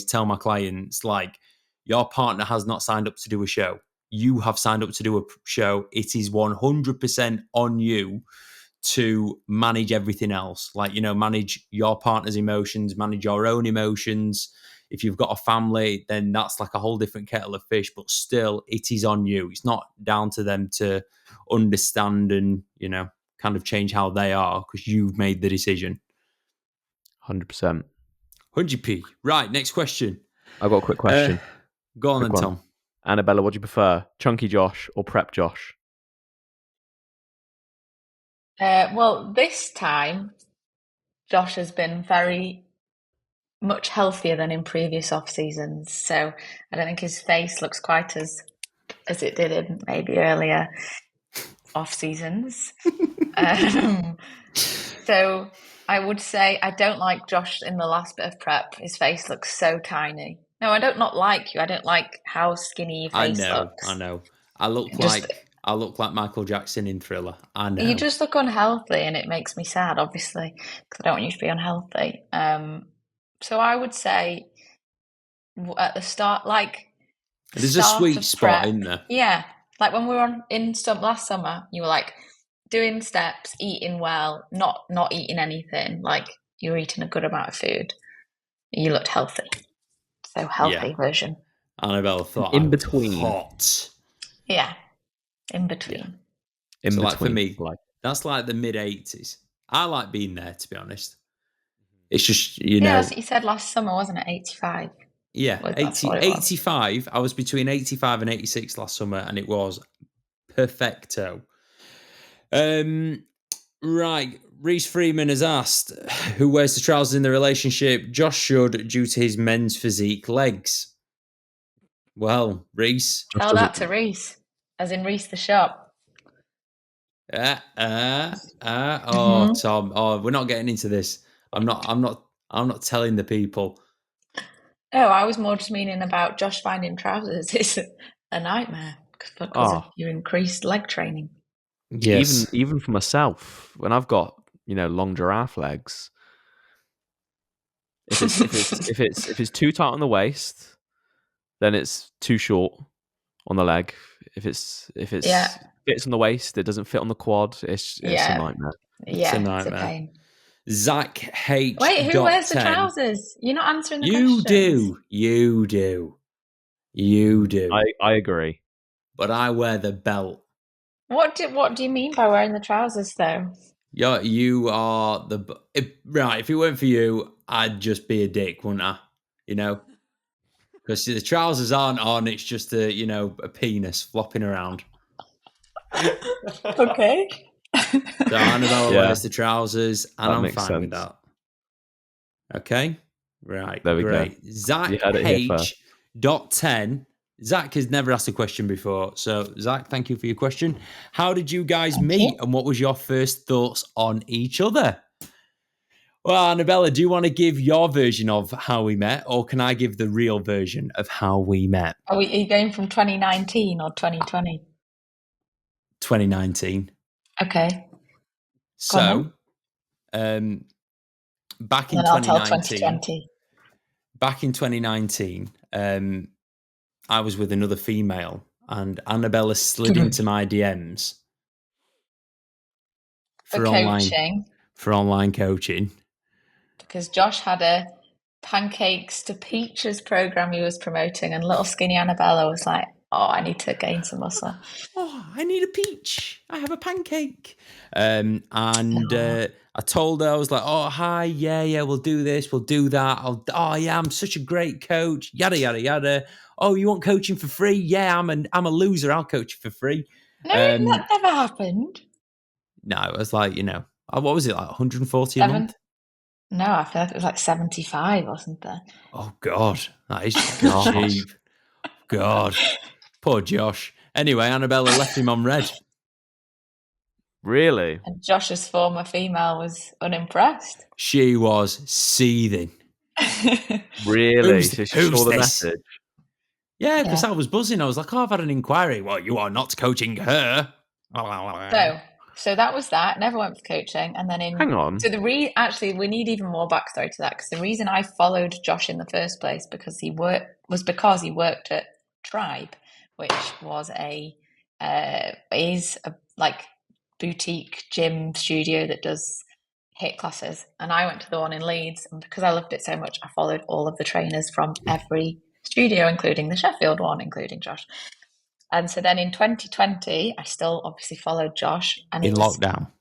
tell my clients, like, your partner has not signed up to do a show. You have signed up to do a show. It is 100% on you to manage everything else. Like, manage your partner's emotions, manage your own emotions. If you've got a family, then that's like a whole different kettle of fish, but still it is on you. It's not down to them to understand and, kind of change how they are because you've made the decision. 100%. 100p. Right, next question. I've got a quick question. Go on then, Tom. Annabella, what do you prefer? Chunky Josh or Prep Josh? Well, this time, Josh has been very much healthier than in previous off seasons. So I don't think his face looks quite as it did in maybe earlier off seasons. So I would say I don't like Josh in the last bit of prep. His face looks so tiny. No, I don't not like you. I don't like how skinny your face looks. I know. I look like Michael Jackson in Thriller. I know. You just look unhealthy, and it makes me sad, obviously, because I don't want you to be unhealthy. So I would say at the start, like there's a sweet spot in there. Yeah, like when we were last summer, you were like doing steps, eating well, not eating anything. Like you were eating a good amount of food. You looked healthy. So healthy version. Annabelle thought in between hot. Yeah, in between. In between. Like for me, that's like the mid-80s. I like being there, to be honest. It's just Yeah, that's what you said last summer, wasn't it? 85. Yeah, 85. I was between 85 and 86 last summer, and it was perfecto. Right. Reese Freeman has asked, who wears the trousers in the relationship? Josh should, due to his men's physique legs. Well, Reese. Tell that to Reese, as in Reese the shop. Tom. Oh, we're not getting into this. I'm not I'm not telling the people. Oh, I was more just meaning about Josh finding trousers. It's a nightmare because of your increased leg training. Yes. Even for myself, when I've got, long giraffe legs, if it's too tight on the waist, then it's too short on the leg. If it's fits on the waist, it doesn't fit on the quad. It's a nightmare. It's a It's nightmare. a pain. Zach H. Wait, who wears the trousers? You're not answering the questions. You do. I agree. But I wear the belt. What do you mean by wearing the trousers, though? You are right. If it weren't for you, I'd just be a dick, wouldn't I? Because the trousers aren't on. It's just a penis flopping around. Okay. So Annabella wears the trousers, and I'm fine with that. Okay, right, there we great. go. Zach H.10. Zach has never asked a question before, so Zach, thank you for your question. How did you guys meet, and what was your first thoughts on each other? Well, Annabella, do you want to give your version of how we met, or can I give the real version of how we met? Are you going from 2019 or 2020? 2019. Okay. So, back in 2019, I was with another female, and Annabella slid into my DMs for online coaching. Because Josh had a pancakes to peaches program he was promoting, and little skinny Annabella was like, "Oh, I need to gain some muscle. Oh, I need a peach. I have a pancake." I told her, I was like, "Oh, hi, yeah, we'll do this, we'll do that. I'm such a great coach. Yada yada yada. Oh, you want coaching for free? Yeah, I'm a loser. I'll coach you for free." No, that never happened. No, it was like, what was it, like 140 a month? No, I feel like it was like 75 or something. Oh God, that is cheap. God, poor Josh. Anyway, Annabella left him on red. Really? And Josh's former female was unimpressed. She was seething. Really? So she saw the message? Yeah, because I was buzzing. I was like, "Oh, I've had an inquiry." Well, you are not coaching her. So that was that. Never went for coaching. And then hang on. So actually, we need even more backstory to that, because the reason I followed Josh in the first place because he worked at Tribe, which was is a like boutique gym studio that does HIIT classes, and I went to the one in Leeds, and because I loved it so much, I followed all of the trainers from every studio, including the Sheffield one, including Josh. And so then in 2020, I still obviously followed Josh. And in lockdown,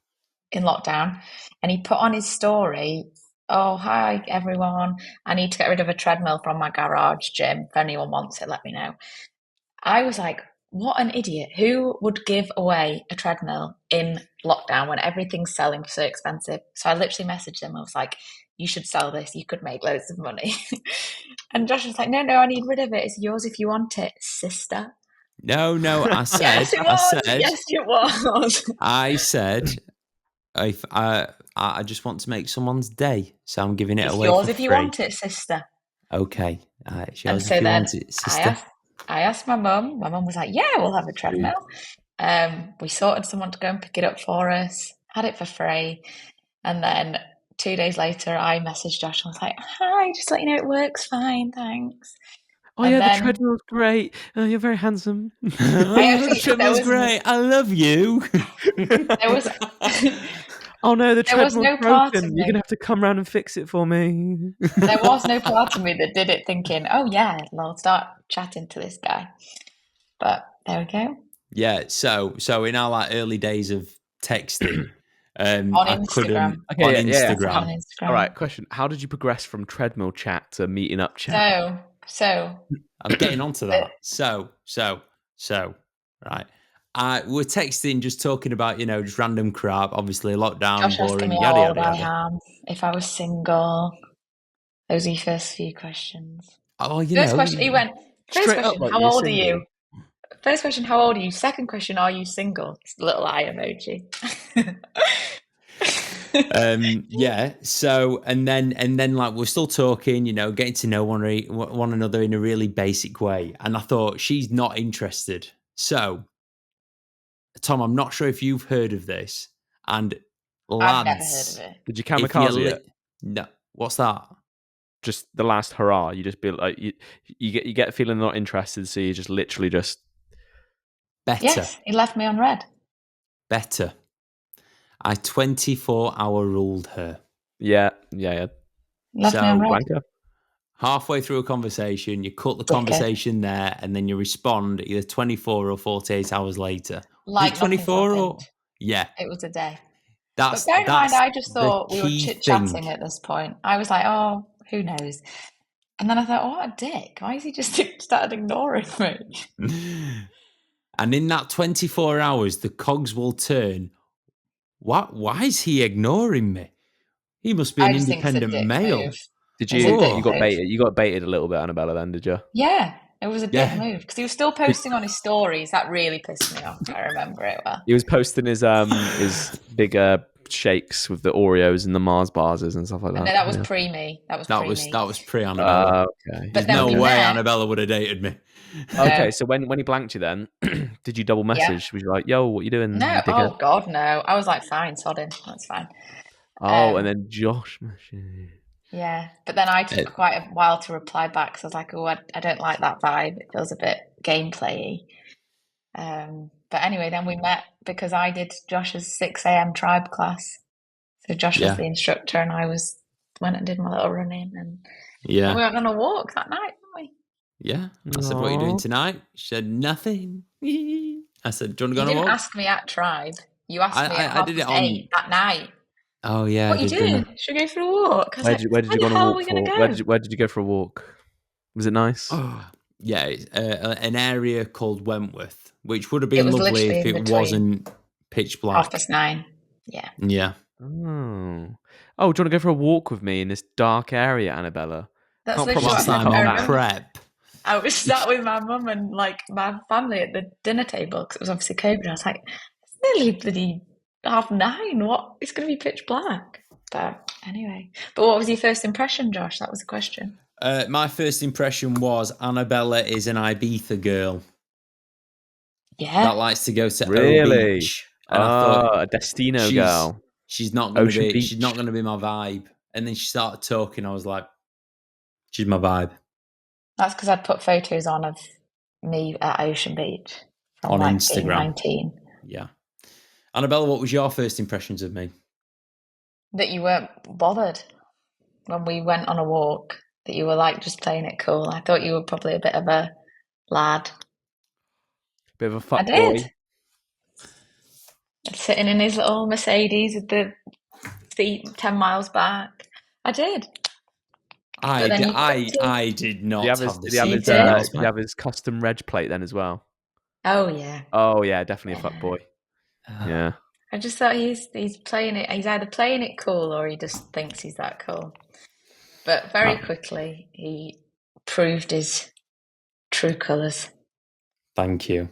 and he put on his story, "Oh, hi, everyone. I need to get rid of a treadmill from my garage gym. If anyone wants it, let me know." I was like, what an idiot. Who would give away a treadmill in lockdown when everything's selling so expensive? So I literally messaged him. I was like, "You should sell this. You could make loads of money." And Josh was like, no, I need rid of it. It's yours if you want it, sister. No, I said. Yes, it was. Yes, it was. I said, if I just want to make someone's day, so I'm giving it away for free. It's yours if you want it, sister. Okay. It's yours if you want it, sister. I asked my mum. My mum was like, "Yeah, we'll have a treadmill." We sorted someone to go and pick it up for us. Had it for free. And then 2 days later, I messaged Josh and was like, "Hi, just let you know it works fine, thanks." Oh, and the treadmill's great. Oh, you're very handsome. The treadmill's great. I love you. There was... Oh no, the treadmill's broken. You're going to have to come round and fix it for me. There was no part of me that did it thinking, "Oh yeah, I'll start chatting to this guy." But there we go. Yeah, so in our early days of texting, on Instagram. Instagram. All right, question. How did you progress from treadmill chat to meeting up chat? So I'm getting onto that. So, right. We're texting, just talking about, just random crap, obviously lockdown, Josh boring, me yada, yada, yada. If I was single. Those are your first few questions. Oh, first question, he went, first question, like how old are you? First question, how old are you? Second question, are you single? It's a little eye emoji. Yeah. So, and then like we're still talking, getting to know one another in a really basic way. And I thought she's not interested. So, Tom, I'm not sure if you've heard of this. And I've never heard lads, of it. Did you kamikaze it? No, what's that? Just the last hurrah. You just be like, you get a feeling they're not interested, so you just literally just Better. Yes, he left me on red. Better. I 24-hour ruled her. yeah. Left me on red. Wanker. Halfway through a conversation, you cut the Dickhead. conversation there, and then you respond either 24 or 48 hours later. Like 24 nothing's or happened. yeah, It was a day. that's. But bear in mind, that's I just the thought we were key chit-chatting thing. at this point. I was like, oh, who knows? And then I thought, oh, what a dick. Why is he just started ignoring me? And in that 24 hours, the cogs will turn. What? Why is he ignoring me? He must be I an just think it's a independent dick male. move. Did It's you? a dick You got move. baited. You got baited a little bit, Annabella. Then did you? Yeah, it was a dick Yeah. move because he was still posting on his stories. That really pissed me off. I remember it well. He was posting his big shakes with the Oreos and the Mars bars and stuff like that. No, that was pre me. That was pre Annabella. Okay. But There's then no we way met. Annabella would have dated me. No. Okay, so when he blanked you, then did you double message? Was you like, "Yo, what you doing?" No, you dickhead?" oh God, no. I was like, fine, sod him. That's fine. Oh, and then Josh. Yeah, but then I took quite a while to reply back because I was like, oh, I don't like that vibe. It feels a bit gameplay-y. But anyway, then we met because I did Josh's 6 a.m. tribe class. So Josh was the instructor and I went and did my little run-in and we went on a walk that night, didn't we? Yeah. I said, what are you doing tonight? She said, nothing. I said, do you want to go on a walk? You didn't ask me at tribe. You asked me at I did it on 8 that night. Oh yeah. What are you doing? Should we go for a walk? I was Where did you go on a walk for? Go? Where did you go for a walk? Was it nice? Oh, yeah, an area called Wentworth, which would have been lovely if it wasn't pitch black. 9:30. Yeah. Yeah. Oh, do you want to go for a walk with me in this dark area, Annabella? That's last time on prep. I was sat with my mum and like my family at the dinner table because it was obviously COVID. I was like, it's nearly bloody 9:30. What? It's going to be pitch black. But anyway. But what was your first impression, Josh? That was the question. My first impression was Annabella is an Ibiza girl. Yeah. That likes to go to really? O Beach. And I thought a Destino girl. She's not going to be. She's not going to be my vibe. And then she started talking. I was like, she's my vibe. That's because I'd put photos on of me at Ocean Beach on Instagram. 19. Yeah. Annabella, what was your first impressions of me? That you weren't bothered when we went on a walk. That you were like just playing it cool. I thought you were probably a bit of a lad. Bit of a fuck boy. Sitting in his little Mercedes with the seat 10 miles back. I did. I did not. Did he have his custom reg plate then as well? Oh yeah. Oh yeah, definitely a fuck boy. Yeah. I just thought he's playing it. He's either playing it cool or he just thinks he's that cool. But very quickly he proved his true colours. Thank you.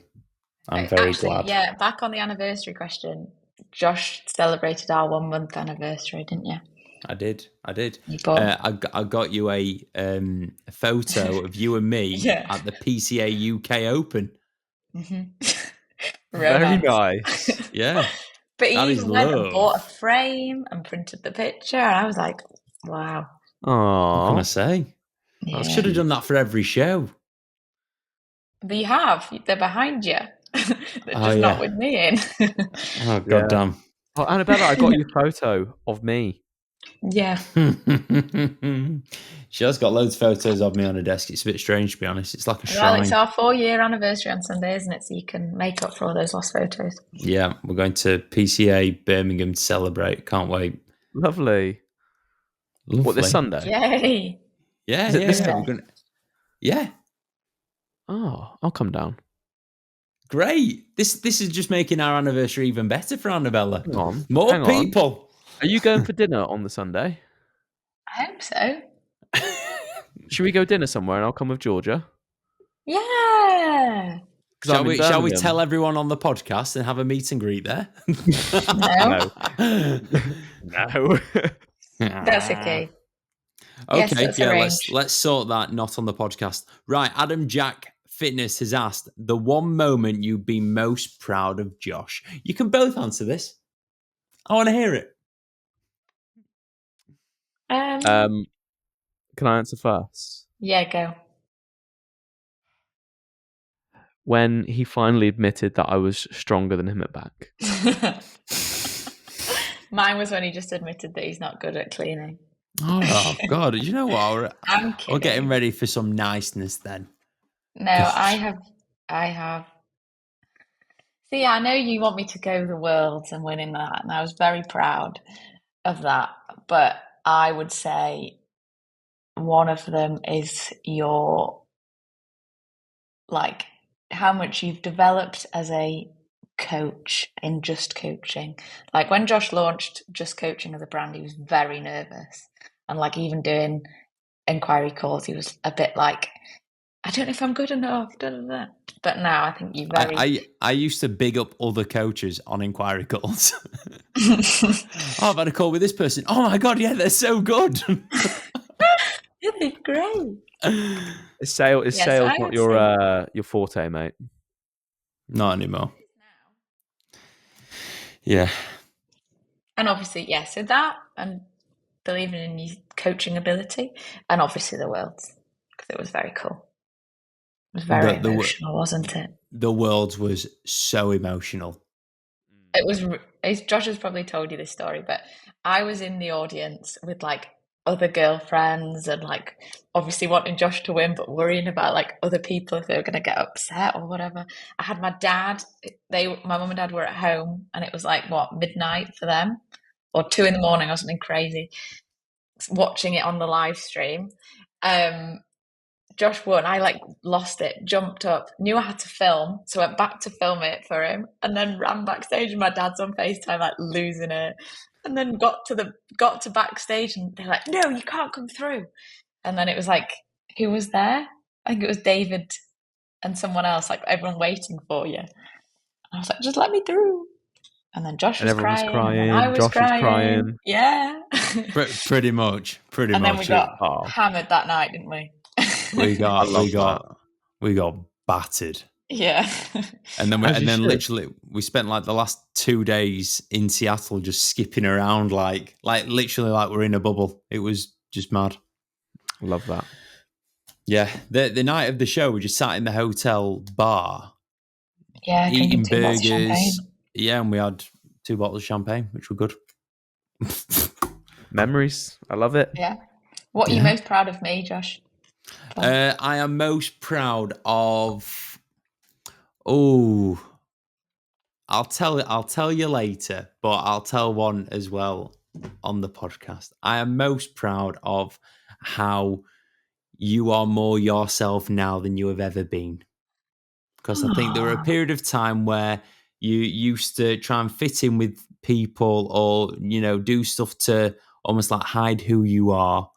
I'm very glad. Yeah, back on the anniversary question. Josh celebrated our 1 month anniversary, didn't you? I did. I got you a photo of you and me at the PCA UK Open. Mm-hmm. Very nice. Yeah. But he even went and bought a frame and printed the picture, and I was like, wow. Aww. What can I say? Yeah. I should have done that for every show. But you have. They're behind you. They're just not with me in. Oh, goddamn. Oh, Annabella, I got you a photo of me. Yeah. She has got loads of photos of me on her desk. It's a bit strange, to be honest. It's like a shrine. Well, it's our 4-year anniversary on Sunday, isn't it? So you can make up for all those lost photos. Yeah, we're going to PCA Birmingham to celebrate. Can't wait. Lovely. What, this Sunday? Yay. Yeah, yeah. Oh, I'll come down. Great. This is just making our anniversary even better for Annabella. Hang on. More people. Are you going for dinner on the Sunday? I hope so. Should we go dinner somewhere and I'll come with Georgia? Yeah. Shall we tell everyone on the podcast and have a meet and greet there? No. No. That's okay. Okay, Yes, that's arranged. let's sort that not on the podcast. Right, Adam Jack Fitness has asked the one moment you'd be most proud of Josh. You can both answer this. I want to hear it. Can I answer first? Yeah, go. When he finally admitted that I was stronger than him at back. Mine was when he just admitted that he's not good at cleaning. Oh God! You know what? I'm kidding. We're getting ready for some niceness then. No, I have. See, I know you want me to go the worlds and win in that, and I was very proud of that. But I would say one of them is your, like, how much you've developed as a coach in Just Coaching. Like when Josh launched Just Coaching as a brand, he was very nervous, and like even doing inquiry calls, he was a bit like, I don't know if I'm good enough. Da, da, da. But now I think you very. I used to big up other coaches on inquiry calls. Oh, I've had a call with this person. Oh my God, yeah, they're so good. Yeah, they're great. Is sales not your forte, mate? Not anymore. Yeah. And obviously, yeah, so that and believing in your coaching ability, and obviously the Worlds, because it was very cool. It was very emotional, wasn't it? The Worlds was so emotional. It was. Josh has probably told you this story, but I was in the audience with like other girlfriends and like obviously wanting Josh to win, but worrying about like other people if they were going to get upset or whatever. I had my dad. My mum and dad were at home, and it was like midnight for them, or 2 a.m. or something crazy. Watching it on the live stream. Josh won. I like lost it, jumped up, knew I had to film, so went back to film it for him, and then ran backstage. And my dad's on FaceTime, like losing it. And then got to backstage, and they're like, "No, you can't come through." And then it was like, who was there? I think it was David and someone else. Like everyone waiting for you. And I was like, "Just let me through." And then Josh was crying. And I was crying. Yeah. Pretty much. And then we got hammered that night, didn't we? We got battered. Yeah. And then literally we spent like the last 2 days in Seattle just skipping around like literally like we're in a bubble. It was just mad. Love that. Yeah. The night of the show we just sat in the hotel bar. Yeah, eating burgers. Yeah, and we had 2 bottles of champagne, which were good. Memories. I love it. Yeah. What are you most proud of me, Josh? I am most proud of. Oh, I'll tell you later, but I'll tell one as well on the podcast. I am most proud of how you are more yourself now than you have ever been. Because I think there were a period of time where you used to try and fit in with people or, do stuff to almost like hide who you are.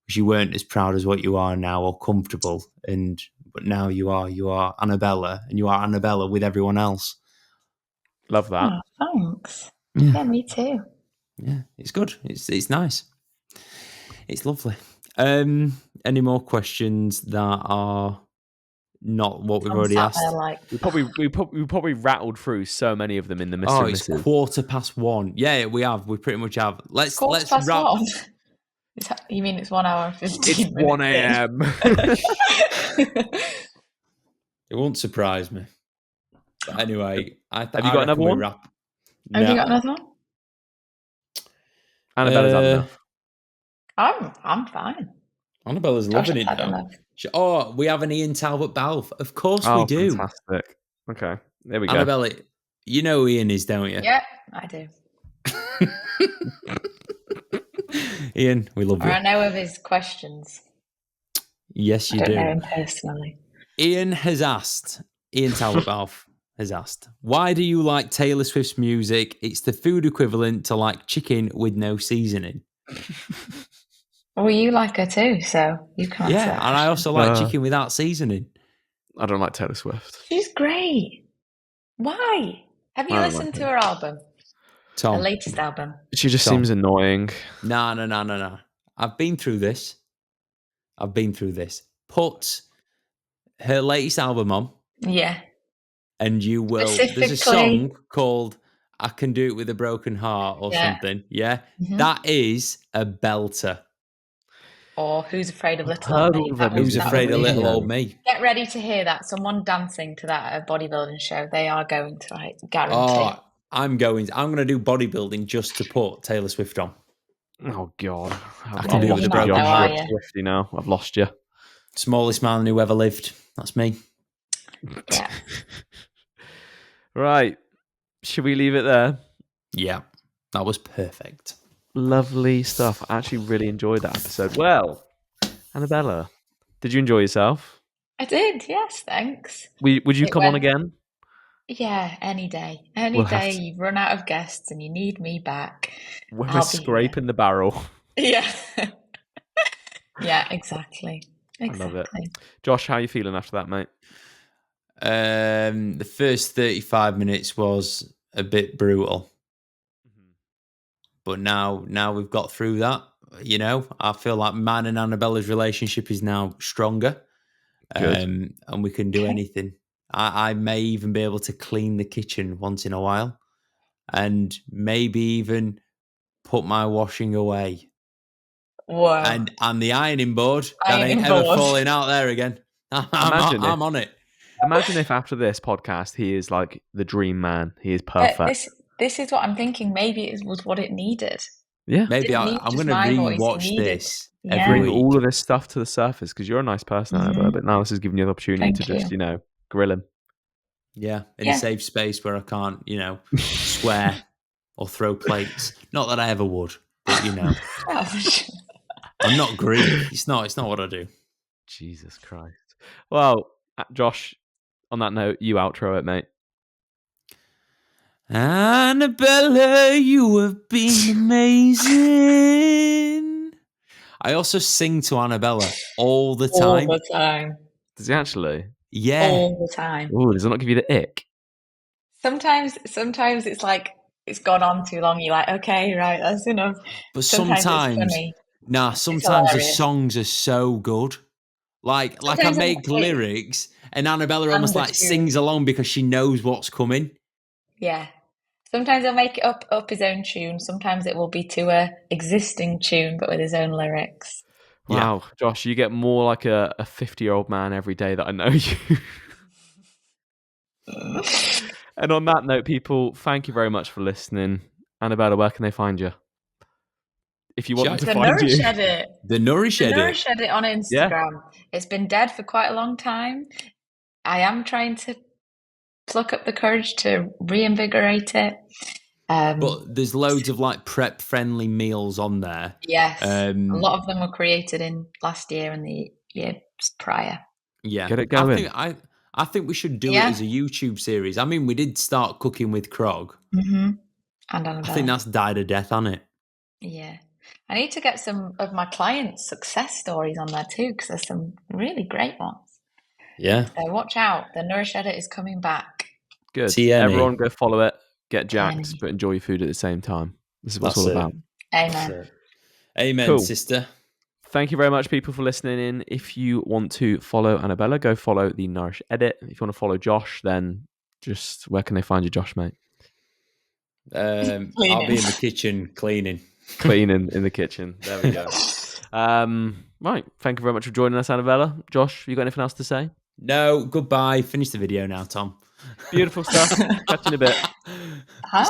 You weren't as proud as what you are now or comfortable, but now you are Annabella, and you are Annabella with everyone else. Love that. Oh, thanks. Yeah, me too. Yeah, it's good. It's nice. It's lovely. Any more questions that are not what we've already asked? We probably rattled through so many of them in the Mr. and It's Mrs. 1:15. Yeah, we have. We pretty much have. Let's wrap. 1:15? You mean it's 1 hour and 15 minutes? It's 1 a.m. It won't surprise me. But anyway, have you got another one? Have you got another one? Annabella's had enough. I'm fine. Annabella's loving it now. We have an Ian Talbot Balfe. Of course we do. Fantastic. Okay, there we go. Annabella, you know who Ian is, don't you? Yeah, I do. Ian, we love you. I know of his questions. Yes, you do. I don't know him personally. Ian Talbot Balfe has asked, why do you like Taylor Swift's music? It's the food equivalent to like chicken with no seasoning. Well, you like her too, so you can't. Yeah, and I also like chicken without seasoning. I don't like Taylor Swift. She's great. Why? Have you listened to her album? Tom. Her latest album. She just Tom. seems annoying. No. I've been through this. Put her latest album on, Yeah. and you will. There's a song called "I Can Do It With a Broken Heart" or something. Yeah, that is a belter. Or Who's Afraid of Little Old Me? Who's Afraid of Little Old Me? Get ready to hear that. Someone dancing to that at a bodybuilding show. They are going to, I guarantee. Oh, I'm going to do bodybuilding just to put Taylor Swift on. Oh God, I can do it with a broken heart. Swifty now. I've lost you. Smallest man who ever lived. That's me. Yeah. Right. Should we leave it there? Yeah, that was perfect. Lovely stuff. I actually really enjoyed that episode. Well, Annabella, did you enjoy yourself? I did, yes, thanks. Would you come on again? Yeah, any day. Any day you run out of guests and you need me back. We're scraping the barrel. Yeah. Yeah, exactly. I love it. Josh, how are you feeling after that, mate? The first 35 minutes was a bit brutal. But now we've got through that, I feel like mine and Annabella's relationship is now stronger. And we can do anything. I may even be able to clean the kitchen once in a while and maybe even put my washing away. Whoa. And the ironing board, that ain't ever falling out there again. I'm on it. Imagine if after this podcast, he is like the dream man. He is perfect. This is what I'm thinking. Maybe it was what it needed. Yeah. Maybe I'm going to rewatch this. Every bring all of this stuff to the surface because you're a nice person, Annabella, but now this is giving you the opportunity to just, grill him. Yeah, in a safe space where I can't, swear or throw plates. Not that I ever would, but I'm not Greek. It's not what I do. Jesus Christ. Well, Josh, on that note, you outro it, mate. Annabella, you have been amazing. I also sing to Annabella all the time. All the time. Does he actually? Yeah. All the time. Oh, does it not give you the ick? Sometimes it's like it's gone on too long. You're like, okay, right, that's enough. But sometimes the songs are so good. Like I make lyrics and Annabella almost like sings along because she knows what's coming. Yeah. Sometimes he'll make it up his own tune. Sometimes it will be to a existing tune, but with his own lyrics. Wow, yeah. Josh, you get more like a 50-year-old man every day that I know you. And on that note, people, thank you very much for listening. Annabella, where can they find you? If you want them to find you. The Nourish Edit. The Nourish Edit on Instagram. Yeah. It's been dead for quite a long time. I am trying to pluck up the courage to reinvigorate it. But there's loads of like prep friendly meals on there. Yes. A lot of them were created in last year and the year prior. Yeah. Get it going. I think we should do it as a YouTube series. I mean, we did start cooking with Krog. Mm-hmm. And Annabella. I think that's died a death on it. Yeah. I need to get some of my clients' success stories on there too, because there's some really great ones. Yeah. So watch out. The Nourish Edit is coming back. Good. TNA. Everyone go follow it. Get jacked, but enjoy your food at the same time. This is what it's all about. Amen. Amen, sister. Thank you very much, people, for listening in. If you want to follow Annabella, go follow the Nourish Edit. If you want to follow Josh, then just where can they find you, Josh, mate? I'll be in the kitchen cleaning. Cleaning in the kitchen. There we go. Right. Thank you very much for joining us, Annabella. Josh, you got anything else to say? No. Goodbye. Finish the video now, Tom. Beautiful stuff. Catch you in a bit. Hi.